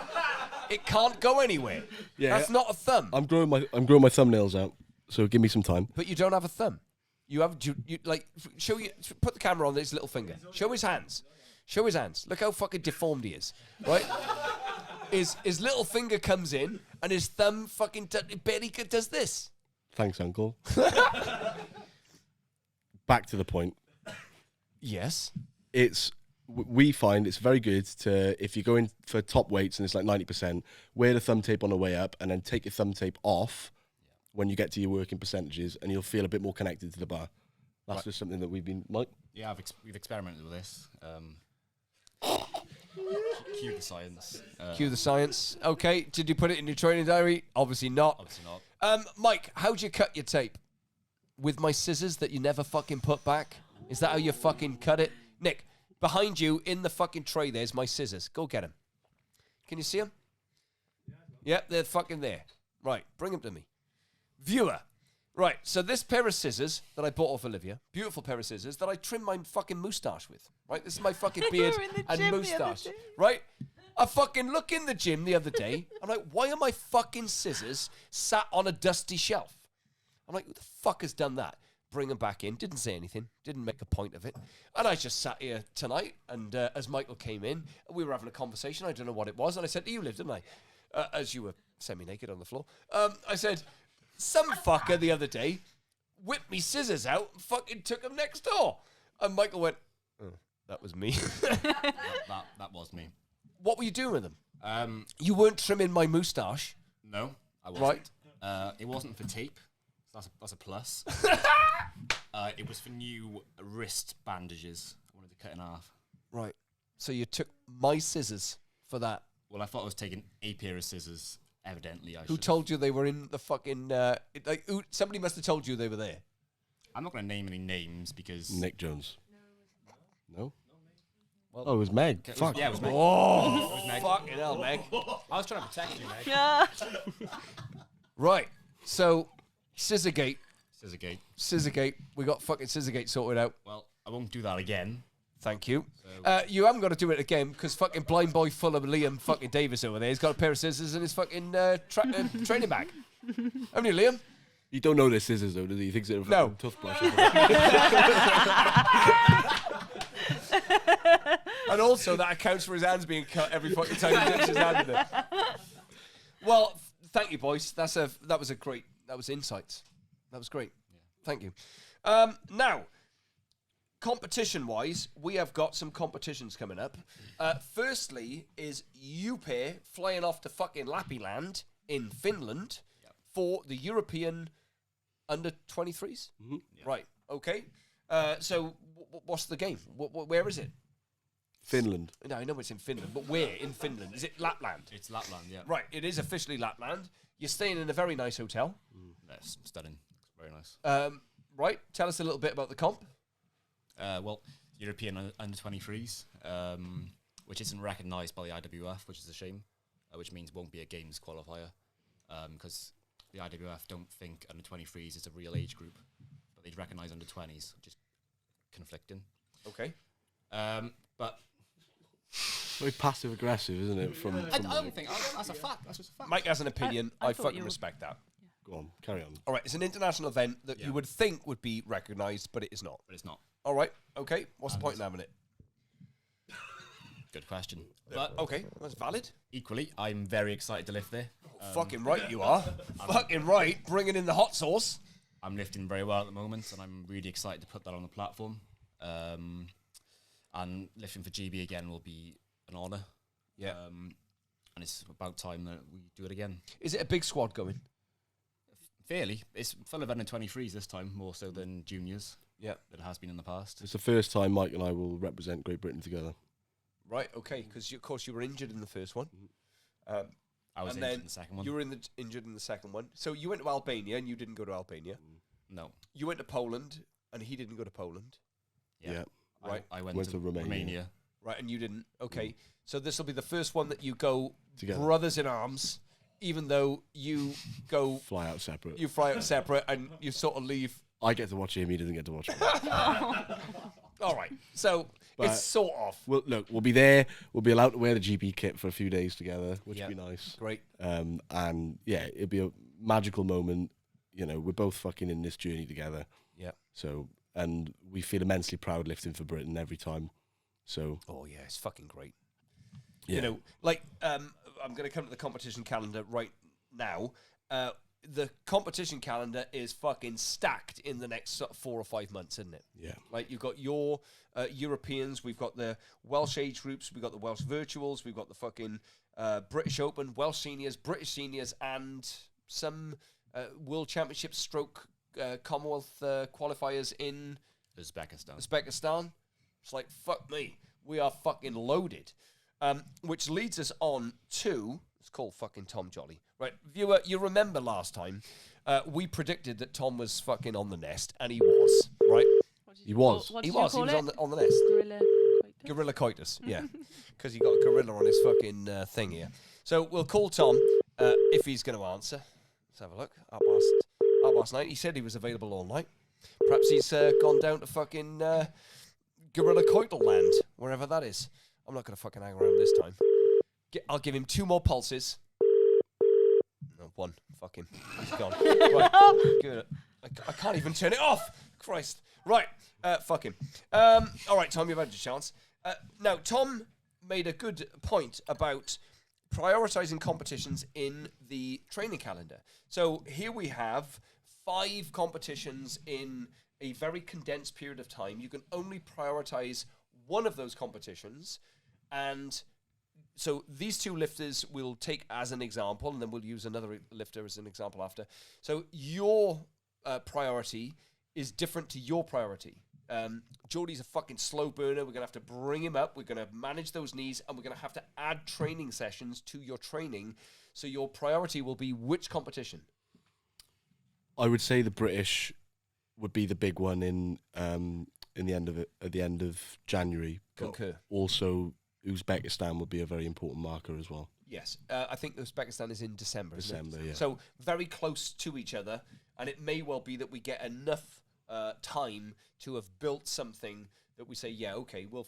it can't go anywhere. Yeah. That's not a thumb. I'm growing my thumbnails out, so give me some time. But you don't have a thumb. You have you like show you put the camera on his little finger. Show his hands. Show his hands. Look how fucking deformed he is, right? His little finger comes in, and his thumb fucking barely does this. Thanks, Uncle. Back to the point. Yes. We find it's very good to, if you're going for top weights and it's like 90%, wear the thumb tape on the way up and then take your thumb tape off when you get to your working percentages, and you'll feel a bit more connected to the bar. That's just something that we've been, Mike? Yeah, we've experimented with this. Cue the science. Cue the science. Okay, did you put it in your training diary? Obviously not. Obviously not. Mike, how'd you cut your tape? With my scissors that you never fucking put back? Is that how you fucking cut it? Nick, behind you in the fucking tray, there's my scissors. Go get them. Can you see them? Yep, they're fucking there. Right, bring them to me. Viewer. Right, so this pair of scissors that I bought off Olivia, beautiful pair of scissors that I trim my fucking moustache with. Right, this is my fucking beard and moustache. Right? I fucking look in the gym the other day. I'm like, why are my fucking scissors sat on a dusty shelf? I'm like, who the fuck has done that? Bring them back in. Didn't say anything. Didn't make a point of it. And I just sat here tonight, and as Michael came in, we were having a conversation. I don't know what it was. And I said, you lived, didn't I? As you were semi-naked on the floor. I said, some fucker the other day whipped me scissors out and fucking took them next door. And Michael went, oh, that was me. that was me. What were you doing with them? You weren't trimming my moustache. No, I wasn't. Right. It wasn't for tape. So that's a plus. It was for new wrist bandages. I wanted to cut in half. Right. So you took my scissors for that. Well, I thought I was taking a pair of scissors. Evidently, Who told you they were in the fucking... somebody must have told you they were there. I'm not going to name any names because... Nick Jones. No? Well, it was Meg. Fuck. Yeah, it was Meg. Oh, it was Meg. Fucking hell, Meg. I was trying to protect you, Meg. Yeah. Right. So, Scissorgate. Scissorgate. We got fucking Scissorgate sorted out. Well, I won't do that again. Thank you. So You haven't got to do it again because fucking blind boy full of Liam fucking Davis over there. He's got a pair of scissors in his fucking training bag. Haven't you, Liam? You don't know they're scissors, though, does he? He thinks they're a No. fucking toothbrush. And also that accounts for his hands being cut every fucking time he dips his hand in it. Well, thank you, boys. That was insights. That was great. Yeah. Thank you. Now, competition-wise, we have got some competitions coming up. Firstly is you pair flying off to fucking Lappiland in Finland for the European under-23s. Mm-hmm. Yeah. Right. Okay. So what's the game? Where is it? Finland. No, I know it's in Finland, but where in Finland? Is it Lapland? it's Lapland, yeah. Right, it is officially Lapland. You're staying in a very nice hotel. That's stunning. Very nice. Right, tell us a little bit about the comp. Well, European under-23s, which isn't recognised by the IWF, which is a shame, which means won't be a games qualifier, because the IWF don't think under-23s is a real age group, but they'd recognise under-20s, which is conflicting. Okay. But Very passive aggressive, isn't it? I don't think that's a fact. That's just a fact. Mike has an opinion. I I thought fucking you were- respect that. Go on, carry on. All right, it's an international event that Yeah. you would think would be recognised, but it is not. But it's not. All right, okay. What's the point in having it? Good question. But Okay, that's valid. equally, I'm very excited to lift there. Fucking right you are. Fucking right, bringing in the hot sauce. I'm lifting very well at the moment, and I'm really excited to put that on the platform. And lifting for GB again will be an honour. Yeah. And it's about time that we do it again. Is it a big squad going? Fairly. It's full of under-23s this time, more so than juniors. Yeah. Than it has been in the past. It's the first time Mike and I will represent Great Britain together. Right, okay, because of course you were injured in the first one. I was and injured then in the second one. You were injured in the second one. So you went to Albania and you didn't go to Albania. No. You went to Poland and he didn't go to Poland. Yeah. Right. I went Went to to Romania. Right, and you didn't. Okay, so this will be the first one that you go Together. brothers in arms, even though you go, Fly out separate. you fly out separate and you sort of leave. I get to watch him, he doesn't get to watch me. All right, so But- it's sort of. Well, look, we'll be there. We'll be allowed to wear the GB kit for a few days together, which Yeah. would be nice. Great. And yeah, it'd be a magical moment. You know, we're both fucking in this journey together. Yeah. So, and we feel immensely proud lifting for Britain every time. So, Oh yeah, it's fucking great. yeah. You know, like I'm going to come to the competition calendar right now. The competition calendar is fucking stacked in the next 4 or 5 months, isn't it? Yeah. Like you've got your Europeans, we've got the Welsh age groups, we've got the Welsh virtuals, we've got the fucking British Open, Welsh seniors, British seniors, and some World Championship stroke Commonwealth qualifiers in Uzbekistan. It's like, fuck me, we are fucking loaded. Which leads us on to, it's called fucking Tom Jolly. Right, viewer, you remember last time we predicted that Tom was fucking on the nest, and he was, right? He was. What He did you was call it? on the nest. Gorilla. Gorilla coitus, yeah. Because he got a gorilla on his fucking thing here. So we'll call Tom if he's going to answer. Let's have a look. Up past night. He said he was available all night. Perhaps he's gone down to fucking gorilla coital land, wherever that is. I'm not going to fucking hang around this time. I'll give him 2 more pulses. No, 1. Fuck him. He's gone. Right. Good. I can't even turn it off. Christ. Right. Fuck him. All right, Tom, you've had your chance. Now, Tom made a good point about prioritizing competitions in the training calendar. So here we have 5 competitions in a very condensed period of time. You can only prioritize one of those competitions, and so these 2 lifters we'll take as an example, and then we'll use another lifter as an example after. So your priority is different to your priority. Jordy's a fucking slow burner. We're going to have to bring him up. We're going to manage those knees, and we're going to have to add training sessions to your training. So your priority will be which competition? I would say the British would be the big one at the end of January. Concur. Also, Uzbekistan would be a very important marker as well. Yes. I think Uzbekistan is in December. December, yeah. So very close to each other, and it may well be that we get enough time to have built something that we say, yeah, okay, we'll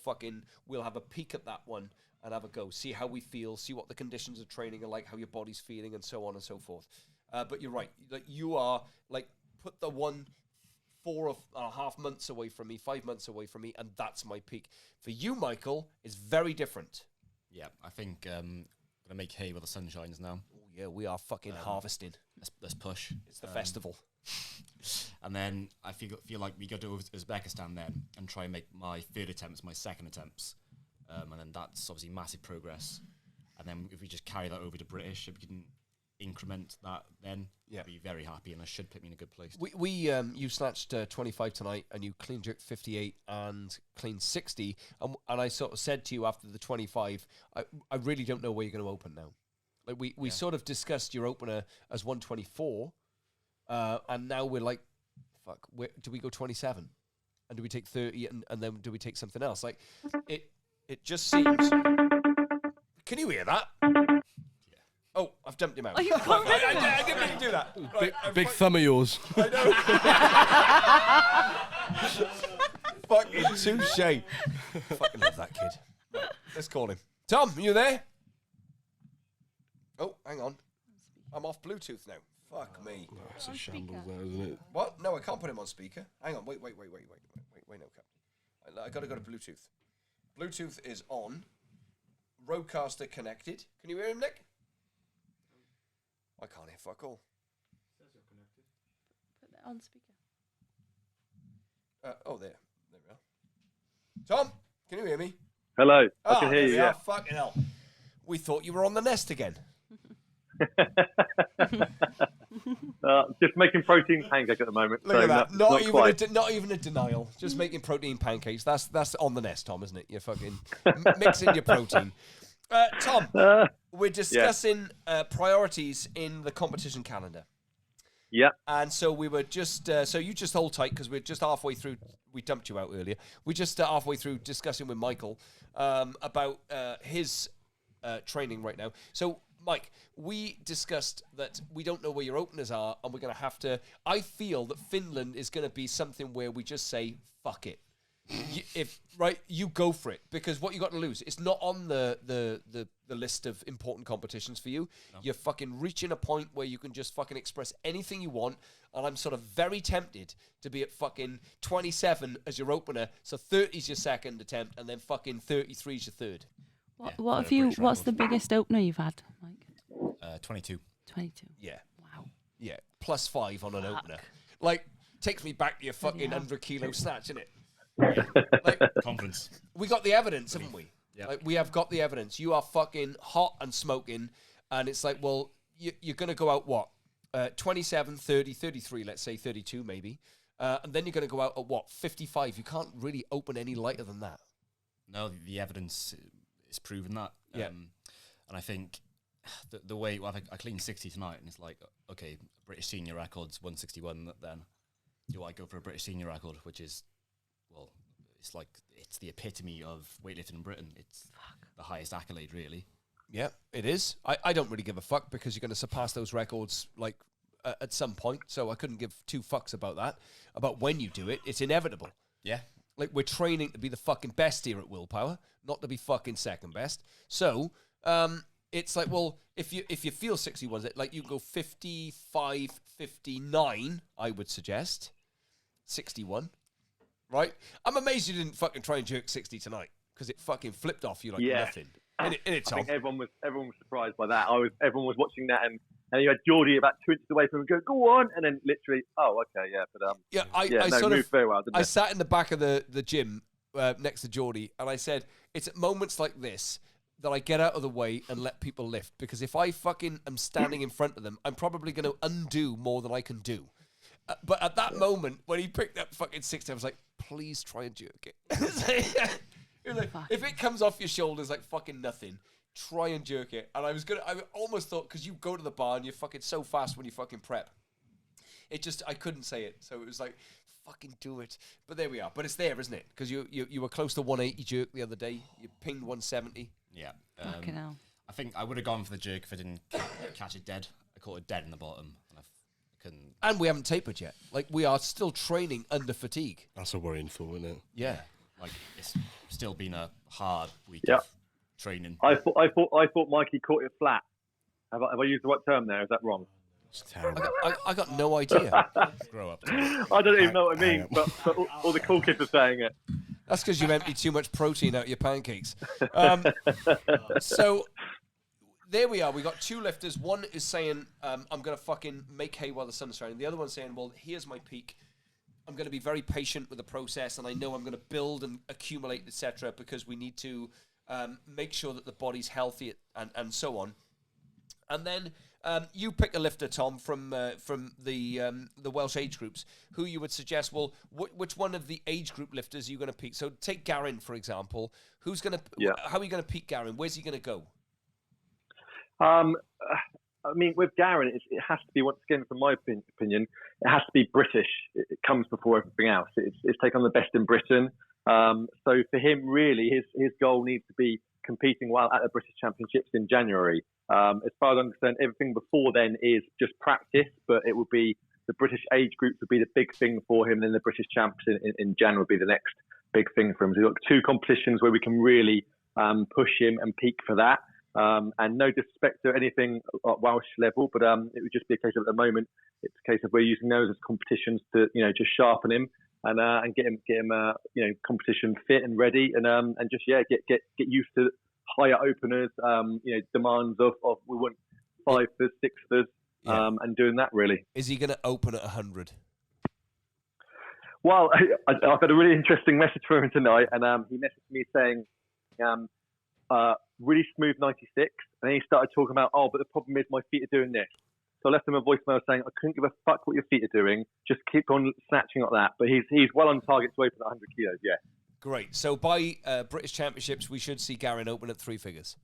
have a peek at that one and have a go, see how we feel, see what the conditions of training are like, how your body's feeling, and so on and so forth. But you're right, like you are like put the 4.5 months away from me, 5 months away from me, and that's my peak. For you, Michael, is very different. Yeah, I think gonna make hay while the sun shines now. Oh yeah, we are fucking harvesting. Let's push. It's the festival. And then I feel like we go to Uzbekistan then and try and make my 3rd attempts my 2nd attempts. And then that's obviously massive progress. And then if we just carry that over to British, if we can increment that, then Yeah. I'll be very happy, and I should put me in a good place. You snatched 25 tonight, and you clean jerked 58 and clean 60. And I sort of said to you after the 25, I really don't know where you're going to open now. Like we sort of discussed your opener as 124, and now we're like, fuck, do we go 27? And do we take 30, and then do we take something else? Like, it just seems... Can you hear that? Yeah. Oh, I've dumped him out. Oh, you got rid of him? I didn't mean to do that. Right, Big thumb of yours. Fucking touche. Fucking love that kid. Right, let's call him. Tom, you there? Oh, hang on. I'm off Bluetooth now. Fuck me. That's a shambles there, isn't it? What? No, I can't put him on speaker. Hang on. Wait, no, Captain. I gotta go to Bluetooth. Bluetooth is on. Rodecaster connected. Can you hear him, Nick? I can't hear fuck all. Put that on speaker. There we are. Tom, can you hear me? Hello, I can hear there you. we Yeah. are. Fucking hell. We thought you were on the nest again. Just making protein pancake at the moment. Look at that. Not quite. Not even a denial. Just making protein pancakes. That's on the nest, Tom, isn't it? You're fucking mixing your protein. Tom, we're discussing priorities in the competition calendar. Yeah. And so we were just, so you just hold tight because we're just halfway through. We dumped you out earlier. We're just halfway through discussing with Michael about his training right now. So, Mike, we discussed that we don't know where your openers are, and we're going to have to. I feel that Finland is going to be something where we just say, fuck it. you go for it, because what you got to lose, it's not on the list of important competitions for you. No. You're fucking reaching a point where you can just fucking express anything you want, and I'm sort of very tempted to be at fucking 27 as your opener, so 30's your second attempt, and then fucking 33's your third. What's the biggest opener you've had, Mike? 22. 22. Yeah. Wow. Yeah, +5 on an opener. Like, takes me back to your fucking 100-kilo snatch, innit? Like, Confidence. We got the evidence, haven't we? Yep. Like, we have got the evidence. You are fucking hot and smoking, and it's like, well, you're going to go out what? 27, 30, 33, let's say 32 maybe. And then you're going to go out at what? 55. You can't really open any lighter than that. No, the evidence is proven that. Yeah. And I think the way, well, I cleaned 60 tonight, and it's like, okay, British senior record's 161 then. Do I go for a British senior record, which is, well, it's like, it's the epitome of weightlifting in Britain. It's the highest accolade, really. Yeah, it is. I don't really give a fuck, because you're going to surpass those records, like, at some point, so I couldn't give two fucks about that. About when you do it, it's inevitable. Yeah. Like, we're training to be the fucking best here at Willpower, not to be fucking second best. So, it's like, well, if you feel 61, like, you can go 55, 59, I would suggest. 61, right? I'm amazed you didn't fucking try and jerk 60 tonight, because it fucking flipped off you like nothing. In it, Tom? I think everyone was surprised by that. Everyone was watching that, and you had Jordy about 2 inches away from him, go on, and then literally, oh, okay, yeah, but I sort moved of very well, didn't I it? sat in the back of the gym next to Jordy, and I said, it's at moments like this that I get out of the way and let people lift, because if I fucking am standing in front of them, I'm probably going to undo more than I can do. But at that moment, when he picked up fucking 60, I was like, please try and jerk it. Like, if it comes off your shoulders like fucking nothing, try and jerk it. And I almost thought, because you go to the bar and you're fucking so fast when you fucking prep, I couldn't say it. So it was like, fucking do it. But there we are. But it's there, isn't it? Because you were close to 180 jerk the other day. You pinged 170. Yeah. Fucking hell. I think I would have gone for the jerk if I didn't catch it dead. I caught it dead in the bottom, and I couldn't. And we haven't tapered yet. Like, we are still training under fatigue. That's a worrying thought, isn't it? Yeah. Like, it's still been a hard week of training. I thought Mikey caught it flat. Have I used the right term there? Is that wrong? It's terrible. I got no idea. Grow up. I don't even know what I mean, but all the cool kids are saying it. That's because you've emptied too much protein out of your pancakes. So there we are. We got two lifters. One is saying, I'm going to fucking make hay while the sun's shining. The other one's saying, well, here's my peak. I'm going to be very patient with the process, and I know I'm going to build and accumulate, etc., because we need to make sure that the body's healthy and so on. And then you pick a lifter, Tom, from the Welsh age groups, who you would suggest. Well, which one of the age group lifters are you going to peak? So take Garin, for example. Who's going to? Yeah. How are you going to peak Garin? Where's he going to go? I mean, with Garin, it has to be, once again, from my opinion, it has to be British. It comes before everything else. It's take on the best in Britain. So for him, really, his goal needs to be competing while at the British Championships in January. As far as I understand, everything before then is just practice, but it will be the British age groups would be the big thing for him. Then the British Champs in January would be the next big thing for him. So we've got two competitions where we can really push him and peak for that. And no disrespect to anything at Welsh level, but it would just be a case of, at the moment, it's a case of we're using those as competitions to, just sharpen him and get him, competition fit and ready, and just get used to higher openers, demands of we want 5s, 6s, and doing that really. Is he going to open at 100? Well, I've had a really interesting message from him tonight, and he messaged me saying, really smooth 96, and then he started talking about, but the problem is my feet are doing this. So I left him a voicemail saying, I couldn't give a fuck what your feet are doing, just keep on snatching like that. But he's well on target to open at 100 kilos, yeah. Great. So by British Championships, we should see Garin open at 3 figures.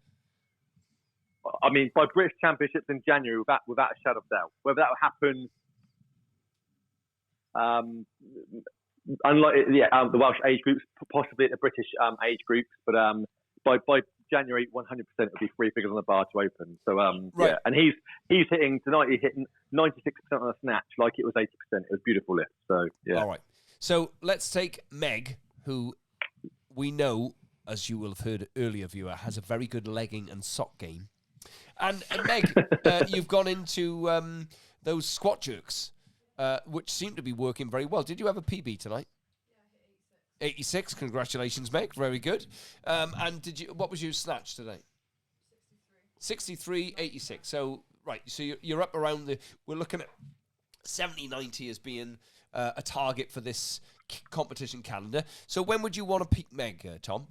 I mean, by British Championships in January, without a shadow of doubt. Whether that will happen, unlike the Welsh age groups, possibly at the British age groups, but by January, 100% it'll be 3 figures on the bar to open. So right. Yeah, and he's hitting tonight. He's hitting 96% on the snatch, like it was 80%. It was a beautiful lift. So yeah. All right. So let's take Meg, who we know, as you will have heard earlier, viewer, has a very good legging and sock game. And Meg, you've gone into those squat jerks, which seem to be working very well. Did you have a PB tonight? Yeah, 86. Congratulations, Meg. Very good. And what was your snatch today? 63, 86. So, right, so you're up around we're looking at 70, 90 as being a target for this competition calendar. So when would you want to peak Meg, Tom?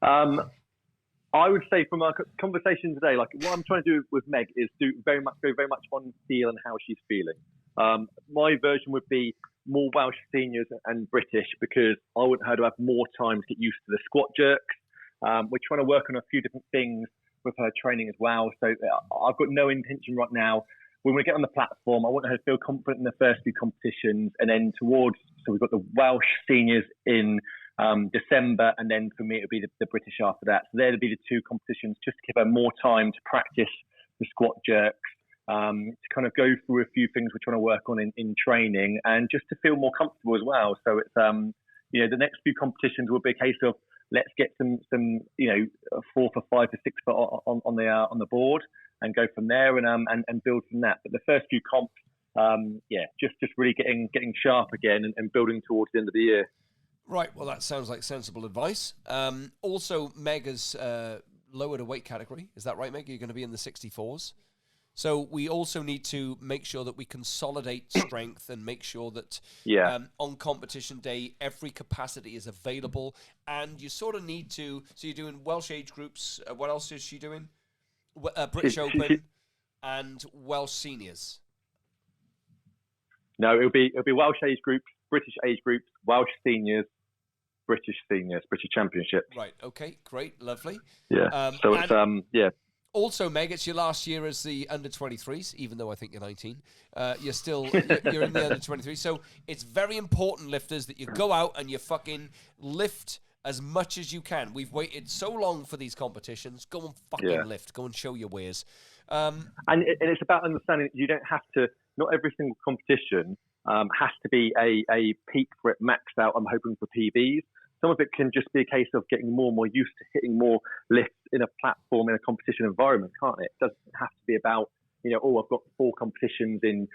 I would say from our conversation today, like what I'm trying to do with Meg is go very much on feel and how she's feeling. My version would be more Welsh seniors and British, because I want her to have more time to get used to the squat jerks. We're trying to work on a few different things with her training as well. So I've got no intention right now. When we get on the platform, I want her to feel confident in the first few competitions, and then so we've got the Welsh seniors in December, and then for me it'll be the British after that. So there'll be the two competitions, just to give her more time to practice the squat jerks, to kind of go through a few things we're trying to work on in training, and just to feel more comfortable as well. So it's the next few competitions will be a case of let's get some 4 for 5 to 6 foot on the board, and go from there and build from that. But the first few comps, just really getting sharp again and building towards the end of the year. Right, well, that sounds like sensible advice. Also, Meg has lowered a weight category. Is that right, Meg? You're going to be in the 64s. So we also need to make sure that we consolidate strength and make sure that on competition day, every capacity is available. And you sort of need to... So you're doing Welsh age groups. What else is she doing? British Open and Welsh seniors. No, it'll be Welsh age groups, British age groups, Welsh seniors, British Championship. Right. Okay. Great. Lovely. Yeah. So it's Also, Meg, it's your last year as the under 23s, even though I think you're 19. You're in the under 23. So it's very important, lifters, that you go out and you fucking lift as much as you can. We've waited so long for these competitions. Go and fucking lift. Go and show your wares. And it's about understanding that you don't have to. Not every single competition has to be a peak for it maxed out. I'm hoping for PBs. Some of it can just be a case of getting more and more used to hitting more lifts in a platform, in a competition environment, can't it? It doesn't have to be about, I've got 4 competitions in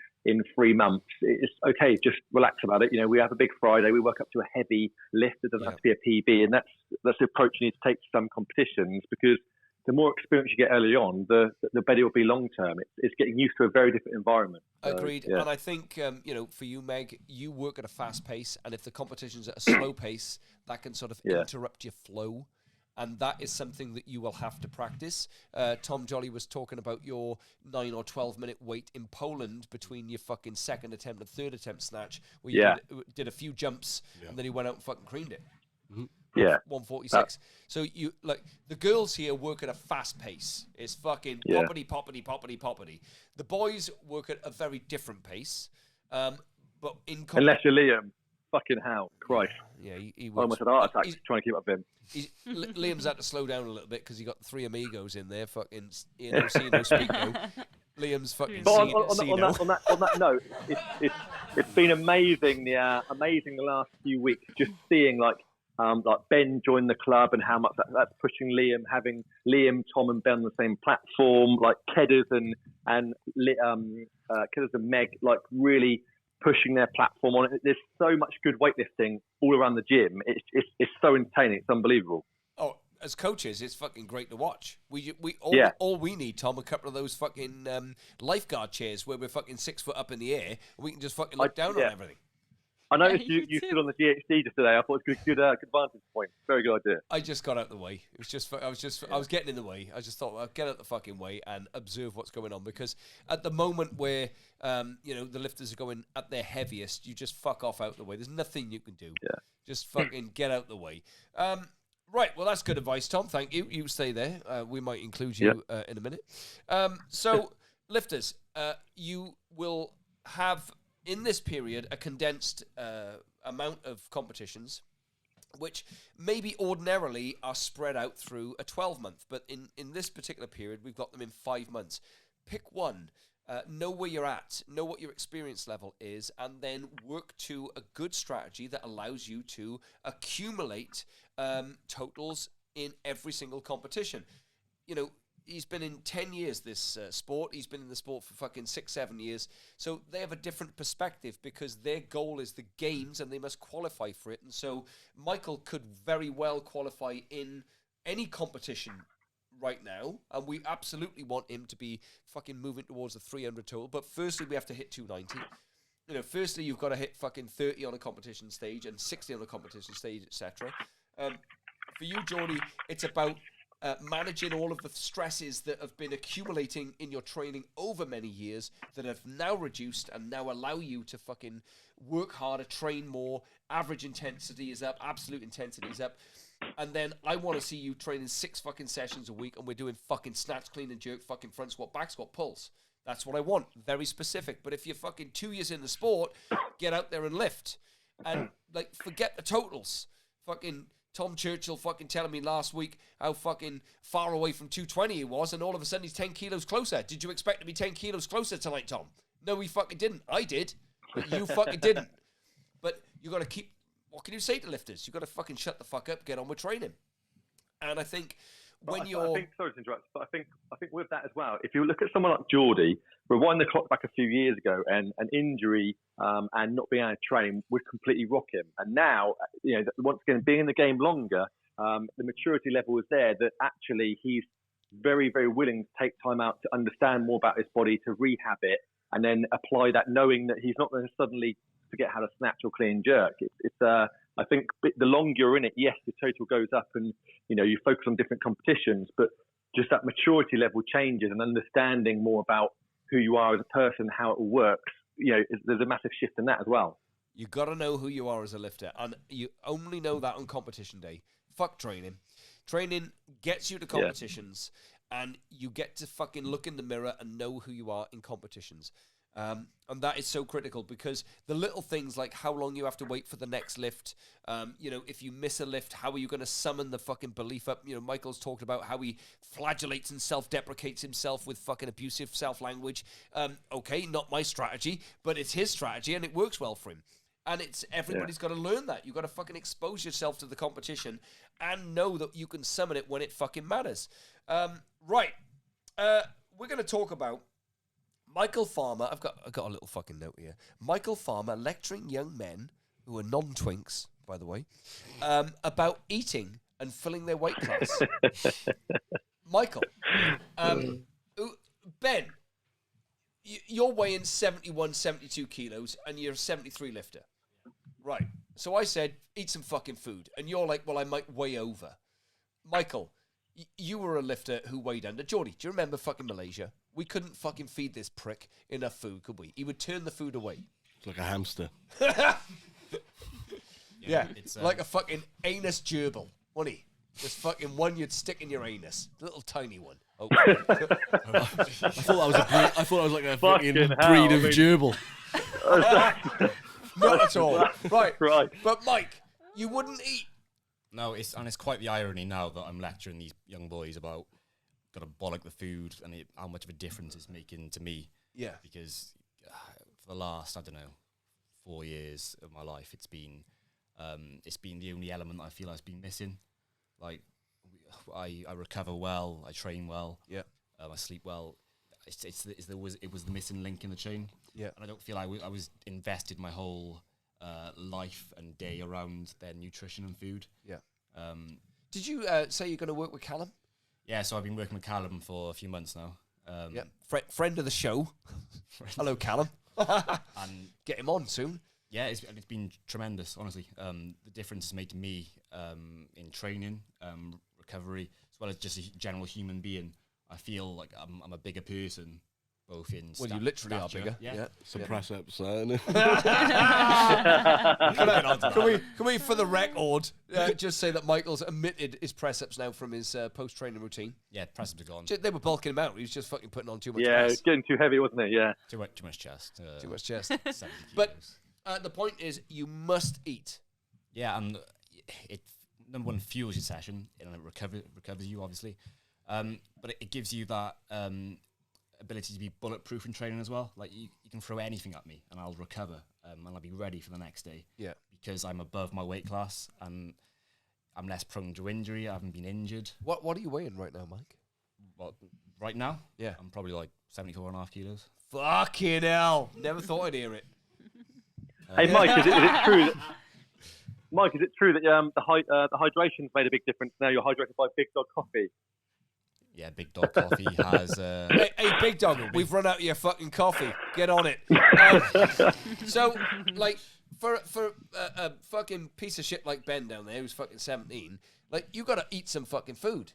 3 months. It's okay, just relax about it. We have a big Friday, we work up to a heavy lift. It doesn't have to be a PB, and that's the approach you need to take to some competitions, because the more experience you get early on, the better it will be long term. It's getting used to a very different environment. Agreed. And I think, for you, Meg, you work at a fast pace, and if the competition's at a slow pace, that can sort of interrupt your flow. And that is something that you will have to practice. Tom Jolly was talking about your 9 or 12 minute wait in Poland between your fucking second attempt and third attempt snatch, where you did a few jumps, and then he went out and fucking creamed it. Mm-hmm. 146. So the girls here work at a fast pace. It's fucking poppity, poppity, poppity, poppity. The boys work at a very different pace. But unless you're Liam, fucking hell, Christ. Yeah, he I almost had a heart attack trying to keep up with him. Liam's had to slow down a little bit because he got 3 amigos in there. Fucking no see, no speak, no. Liam's fucking. But on that note, it's been amazing. Amazing the last few weeks, just seeing like Ben join the club and how much that's pushing Liam, having Liam, Tom, and Ben on the same platform, like Kedders and Meg, like really pushing their platform on it. There's so much good weightlifting all around the gym. It's so entertaining. It's unbelievable. Oh, as coaches, it's fucking great to watch. All we need, Tom, a couple of those fucking lifeguard chairs where we're fucking 6 foot up in the air and we can just fucking look down on everything. I noticed you stood on the GHD just today. I thought it was a good vantage point. Very good idea. I just got out the way. It was just I was getting in the way. I just thought, I'll get out the fucking way and observe what's going on, because at the moment where the lifters are going at their heaviest, you just fuck off out the way. There's nothing you can do. Yeah. Just fucking get out the way. Right. Well, that's good advice, Tom. Thank you. You stay there. We might include you in a minute. So, lifters, you will have, in this period, a condensed amount of competitions, which maybe ordinarily are spread out through a 12-month. But in this particular period, we've got them in 5 months. Pick one. know where you're at, know what your experience level is, and then work to a good strategy that allows you to accumulate totals in every single competition. You know, he's been in 10 years, this sport. He's been in the sport for fucking 6-7 years. So they have a different perspective because their goal is the games and they must qualify for it. And so Michael could very well qualify in any competition right now. And we absolutely want him to be fucking moving towards a 300 total. But firstly, we have to hit 290. You know, firstly, you've got to hit fucking 30 on a competition stage and 60 on a competition stage, etc. For you, Jordy, it's about managing all of the stresses that have been accumulating in your training over many years that have now reduced and now allow you to fucking work harder, train more, average intensity is up, absolute intensity is up. And then I want to see you training 6 fucking sessions a week and we're doing fucking snatch, clean and jerk, fucking front squat, back squat, pulls. That's what I want. Very specific. But if you're fucking 2 years in the sport, get out there and lift. And, like, forget the totals. Fucking Tom Churchill fucking telling me last week how fucking far away from 220 he was, and all of a sudden he's 10 kilos closer. Did you expect to be 10 kilos closer tonight, Tom? No, he fucking didn't. I did. But you fucking didn't. But you got to keep... What can you say to lifters? You got to fucking shut the fuck up, get on with training. And I think when I you're... think, sorry to interrupt, but I think with that as well, if you look at someone like Jordy, rewind the clock back a few years ago, and an injury and not being able to train would completely rock him. And now, you know, once again, being in the game longer, the maturity level is there that actually he's very, very willing to take time out to understand more about his body, to rehab it, and then apply that, knowing that he's not going to suddenly forget how to snatch or clean jerk. I think the longer you're in it, yes, the total goes up, and you know you focus on different competitions, but just that maturity level changes and understanding more about who you are as a person, how it all works. You know, there's a massive shift in that as well. You got to know who you are as a lifter, and you only know that on competition day. Fuck training. Training gets you to competitions, and you get to fucking look in the mirror and know who you are in competitions. And that is so critical because the little things like how long you have to wait for the next lift, you know, if you miss a lift, how are you going to summon the fucking belief up? You know, Michael's talked about how he flagellates and self-deprecates himself with fucking abusive self-language. Okay, not my strategy, but it's his strategy and it works well for him. And it's everybody's got to learn that. You've got to fucking expose yourself to the competition and know that you can summon it when it fucking matters. Right. We're going to talk about Michael Farmer. I've got a little fucking note here. Michael Farmer lecturing young men who are non-twinks, by the way, about eating and filling their weight class. Michael, Ben, you're weighing 71, 72 kilos and you're a 73 lifter. Right. So I said, eat some fucking food. And you're like, well, I might weigh over. Michael, you were a lifter who weighed under. Jordy, do you remember fucking Malaysia? We couldn't fucking feed this prick enough food, could we? He would turn the food away. It's like a hamster. Yeah, it's like a fucking Anus Gerbil, wasn't he? Just fucking one you'd stick in your anus. Little tiny one. Oh. I thought that was like a fucking breed of gerbil. Not at all. Right. But Mike, you wouldn't eat. No, it's quite the irony now that I'm lecturing these young boys about got to bollock the food and how much of a difference it's making to me. Yeah. Because for the last, 4 years of my life, it's been the only element I feel I've been missing. Like, I recover well, I train well, I sleep well. It was the missing link in the chain. Yeah. And I don't feel I was invested my whole life and day around their nutrition and food. Yeah. Did you say you're going to work with Callum? Yeah, so I've been working with Callum for a few months now. Friend of the show. Hello, Callum. And get him on soon. Yeah, it's been tremendous, honestly. The difference it's made to me in training, recovery, as well as just a general human being. I feel like I'm a bigger person, both in you literally stature. are bigger. Yeah. Some press ups, son. Can we, for the record, just say that Michael's omitted his press ups now from his post training routine? Yeah, press ups are gone. They were bulking him out. He was just fucking putting on too much. Yeah, it was getting too heavy, wasn't it? Yeah. Too much chest. Too much chest. But the point is, you must eat. Yeah, and it number one fuels your session, and it recovers you obviously. But it gives you that ability to be bulletproof in training as well. Like you can throw anything at me and I'll recover, and I'll be ready for the next day. Yeah. Because I'm above my weight class and I'm less prone to injury. I haven't been injured. What are you weighing right now, Mike? Well, right now, Yeah. I'm probably like 74.5 kilos. Fucking hell! Never thought I'd hear it. Hey, Mike, is it true that Mike, is it true that the hydration's made a big difference now? You're hydrated by Big Dog Coffee. Yeah, Big Dog Coffee has. Hey, Big Dog, we've run out of your fucking coffee. Get on it. So, like, for a fucking piece of shit like Ben down there who's fucking 17, like, you gotta eat some fucking food.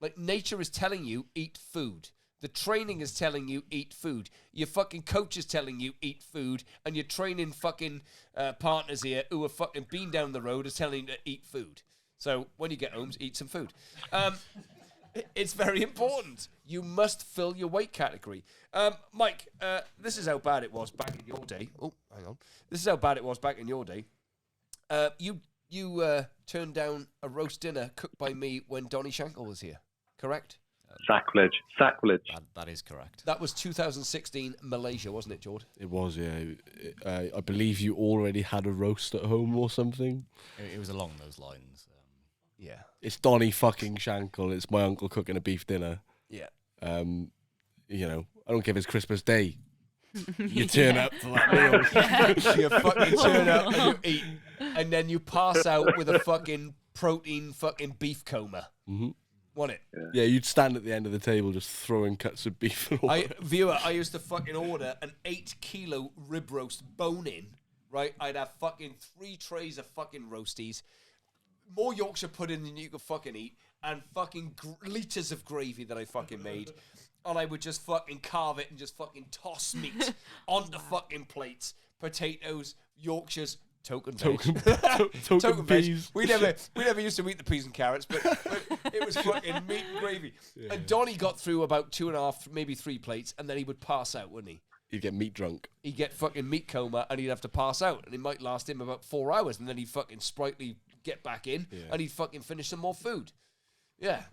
Like, nature is telling you, eat food. The training is telling you, eat food. Your fucking coach is telling you, eat food. And your training fucking partners here who have fucking been down the road are telling you to eat food. So, when you get home, eat some food. It's very important. You must fill your weight category. Mike, this is how bad it was back in your day. Oh, hang on. This is how bad it was back in your day. You turned down a roast dinner cooked by me when Donny Shankle was here, correct? Sacrilege. That is correct. That was 2016 Malaysia, wasn't it, Jord? It was, yeah. I believe you already had a roast at home or something. It was along those lines. Yeah. It's Donny fucking Shankle. It's my uncle cooking a beef dinner. Yeah. You know, I don't care if it's Christmas Day. You turn up for that meal. You fucking turn up and you eat, and then you pass out with a fucking protein fucking beef coma. Mm-hmm. Want it? Yeah, you'd stand at the end of the table just throwing cuts of beef. I used to fucking order an 8-kilo rib roast bone in, right? I'd have fucking 3 trays of fucking roasties, more Yorkshire pudding than you could fucking eat, and fucking litres of gravy that I fucking made. And I would just fucking carve it and just fucking toss meat onto fucking plates. Potatoes, Yorkshires, token Token veg. peas. We never used to eat the peas and carrots, but it was fucking meat and gravy. Yeah. And Donny got through about 2.5, maybe 3 plates, and then he would pass out, wouldn't he? He'd get meat drunk. He'd get fucking meat coma, and he'd have to pass out, and it might last him about 4 hours, and then he'd fucking sprightly get back in, and he'd fucking finish some more food. Yeah.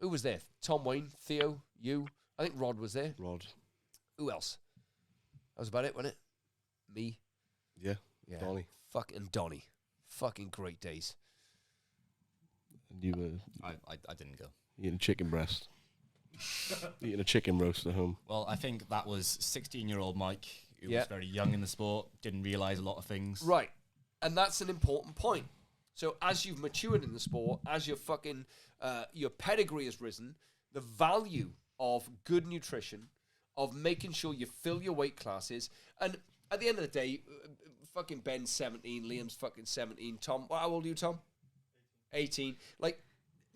Who was there? Tom Wayne, Theo, you. I think Rod was there. Rod. Who else? That was about it, wasn't it? Me. Yeah. Donny. Fucking Donny. Fucking great days. And you were... I didn't go. Eating chicken breast. Eating a chicken roast at home. Well, I think that was 16-year-old Mike, who was very young in the sport, didn't realise a lot of things. Right. And that's an important point. So as you've matured in the sport, as your fucking, your pedigree has risen, the value of good nutrition, of making sure you fill your weight classes, and at the end of the day, fucking Ben's 17, Liam's fucking 17, Tom, how old are you, Tom? 18. Like,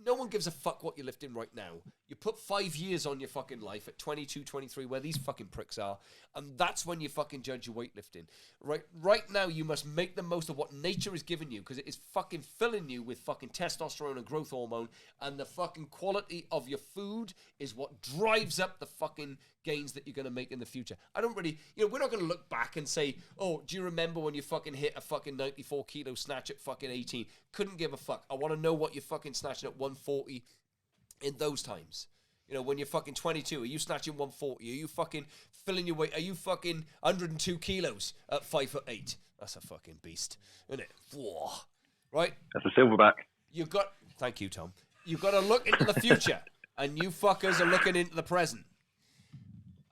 no one gives a fuck what you're lifting right now. You put 5 years on your fucking life at 22, 23, where these fucking pricks are, and that's when you fucking judge your weightlifting. Right now, you must make the most of what nature is giving you, because it is fucking filling you with fucking testosterone and growth hormone, and the fucking quality of your food is what drives up the fucking gains that you're going to make in the future. I don't really, we're not going to look back and say, oh, do you remember when you fucking hit a fucking 94 kilo snatch at fucking 18? Couldn't give a fuck. I want to know what you're fucking snatching at 140 in those times. When you're fucking 22, are you snatching 140? Are you fucking filling your weight? Are you fucking 102 kilos at 5'8"? That's a fucking beast, isn't it? Whoa. Right? That's a silverback. Thank you, Tom. You've got to look into the future, and you fuckers are looking into the present.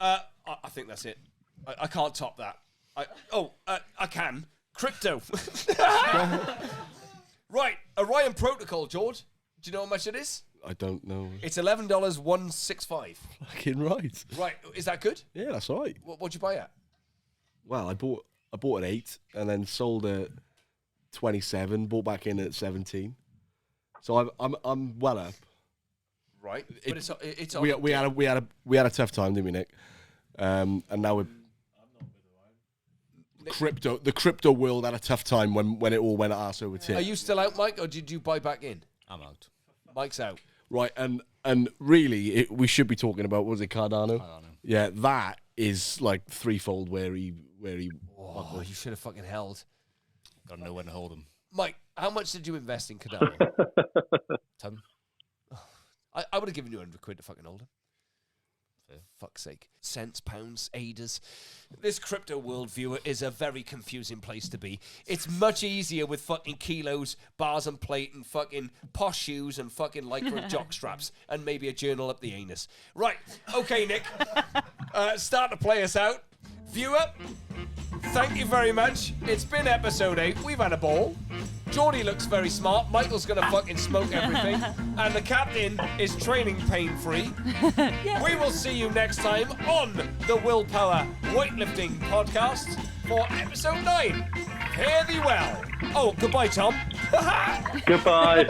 I think that's it. I can't top that. I can. Crypto. Right, Orion Protocol, George. Do you know how much it is? I don't know. It's $11,165. Fucking right. Right, is that good? Yeah, that's all right. What'd you buy at? Well, I bought at 8 and then sold at 27. Bought back in at 17. So I'm well up. Right, but it's we had a tough time, didn't we, Nick? And now we're the crypto world had a tough time when it all went arse over tit. Are you still out, Mike, or did you buy back in? I'm out. Mike's out. Right, and really, we should be talking about, what was it, Cardano? Yeah, that is like threefold where he. Oh, you should have fucking held. Gotta know when to hold him. Mike, how much did you invest in Cardano? 10. I would have given you £100 to fucking hold him. Fuck's sake. Cents, pounds, ADAs. This crypto world, viewer, is a very confusing place to be. It's much easier with fucking kilos, bars and plate, and fucking posh shoes and fucking lycra jock straps, and maybe a journal up the anus. Right, okay, Nick. Start to play us out. Viewer, thank you very much. It's been episode 8. We've had a ball. Jordy looks very smart. Michael's gonna fucking smoke everything. And the captain is training pain-free. We will see you next time on the Willpower Weightlifting Podcast for episode 9. Fare thee well. Oh, goodbye, Tom. Goodbye.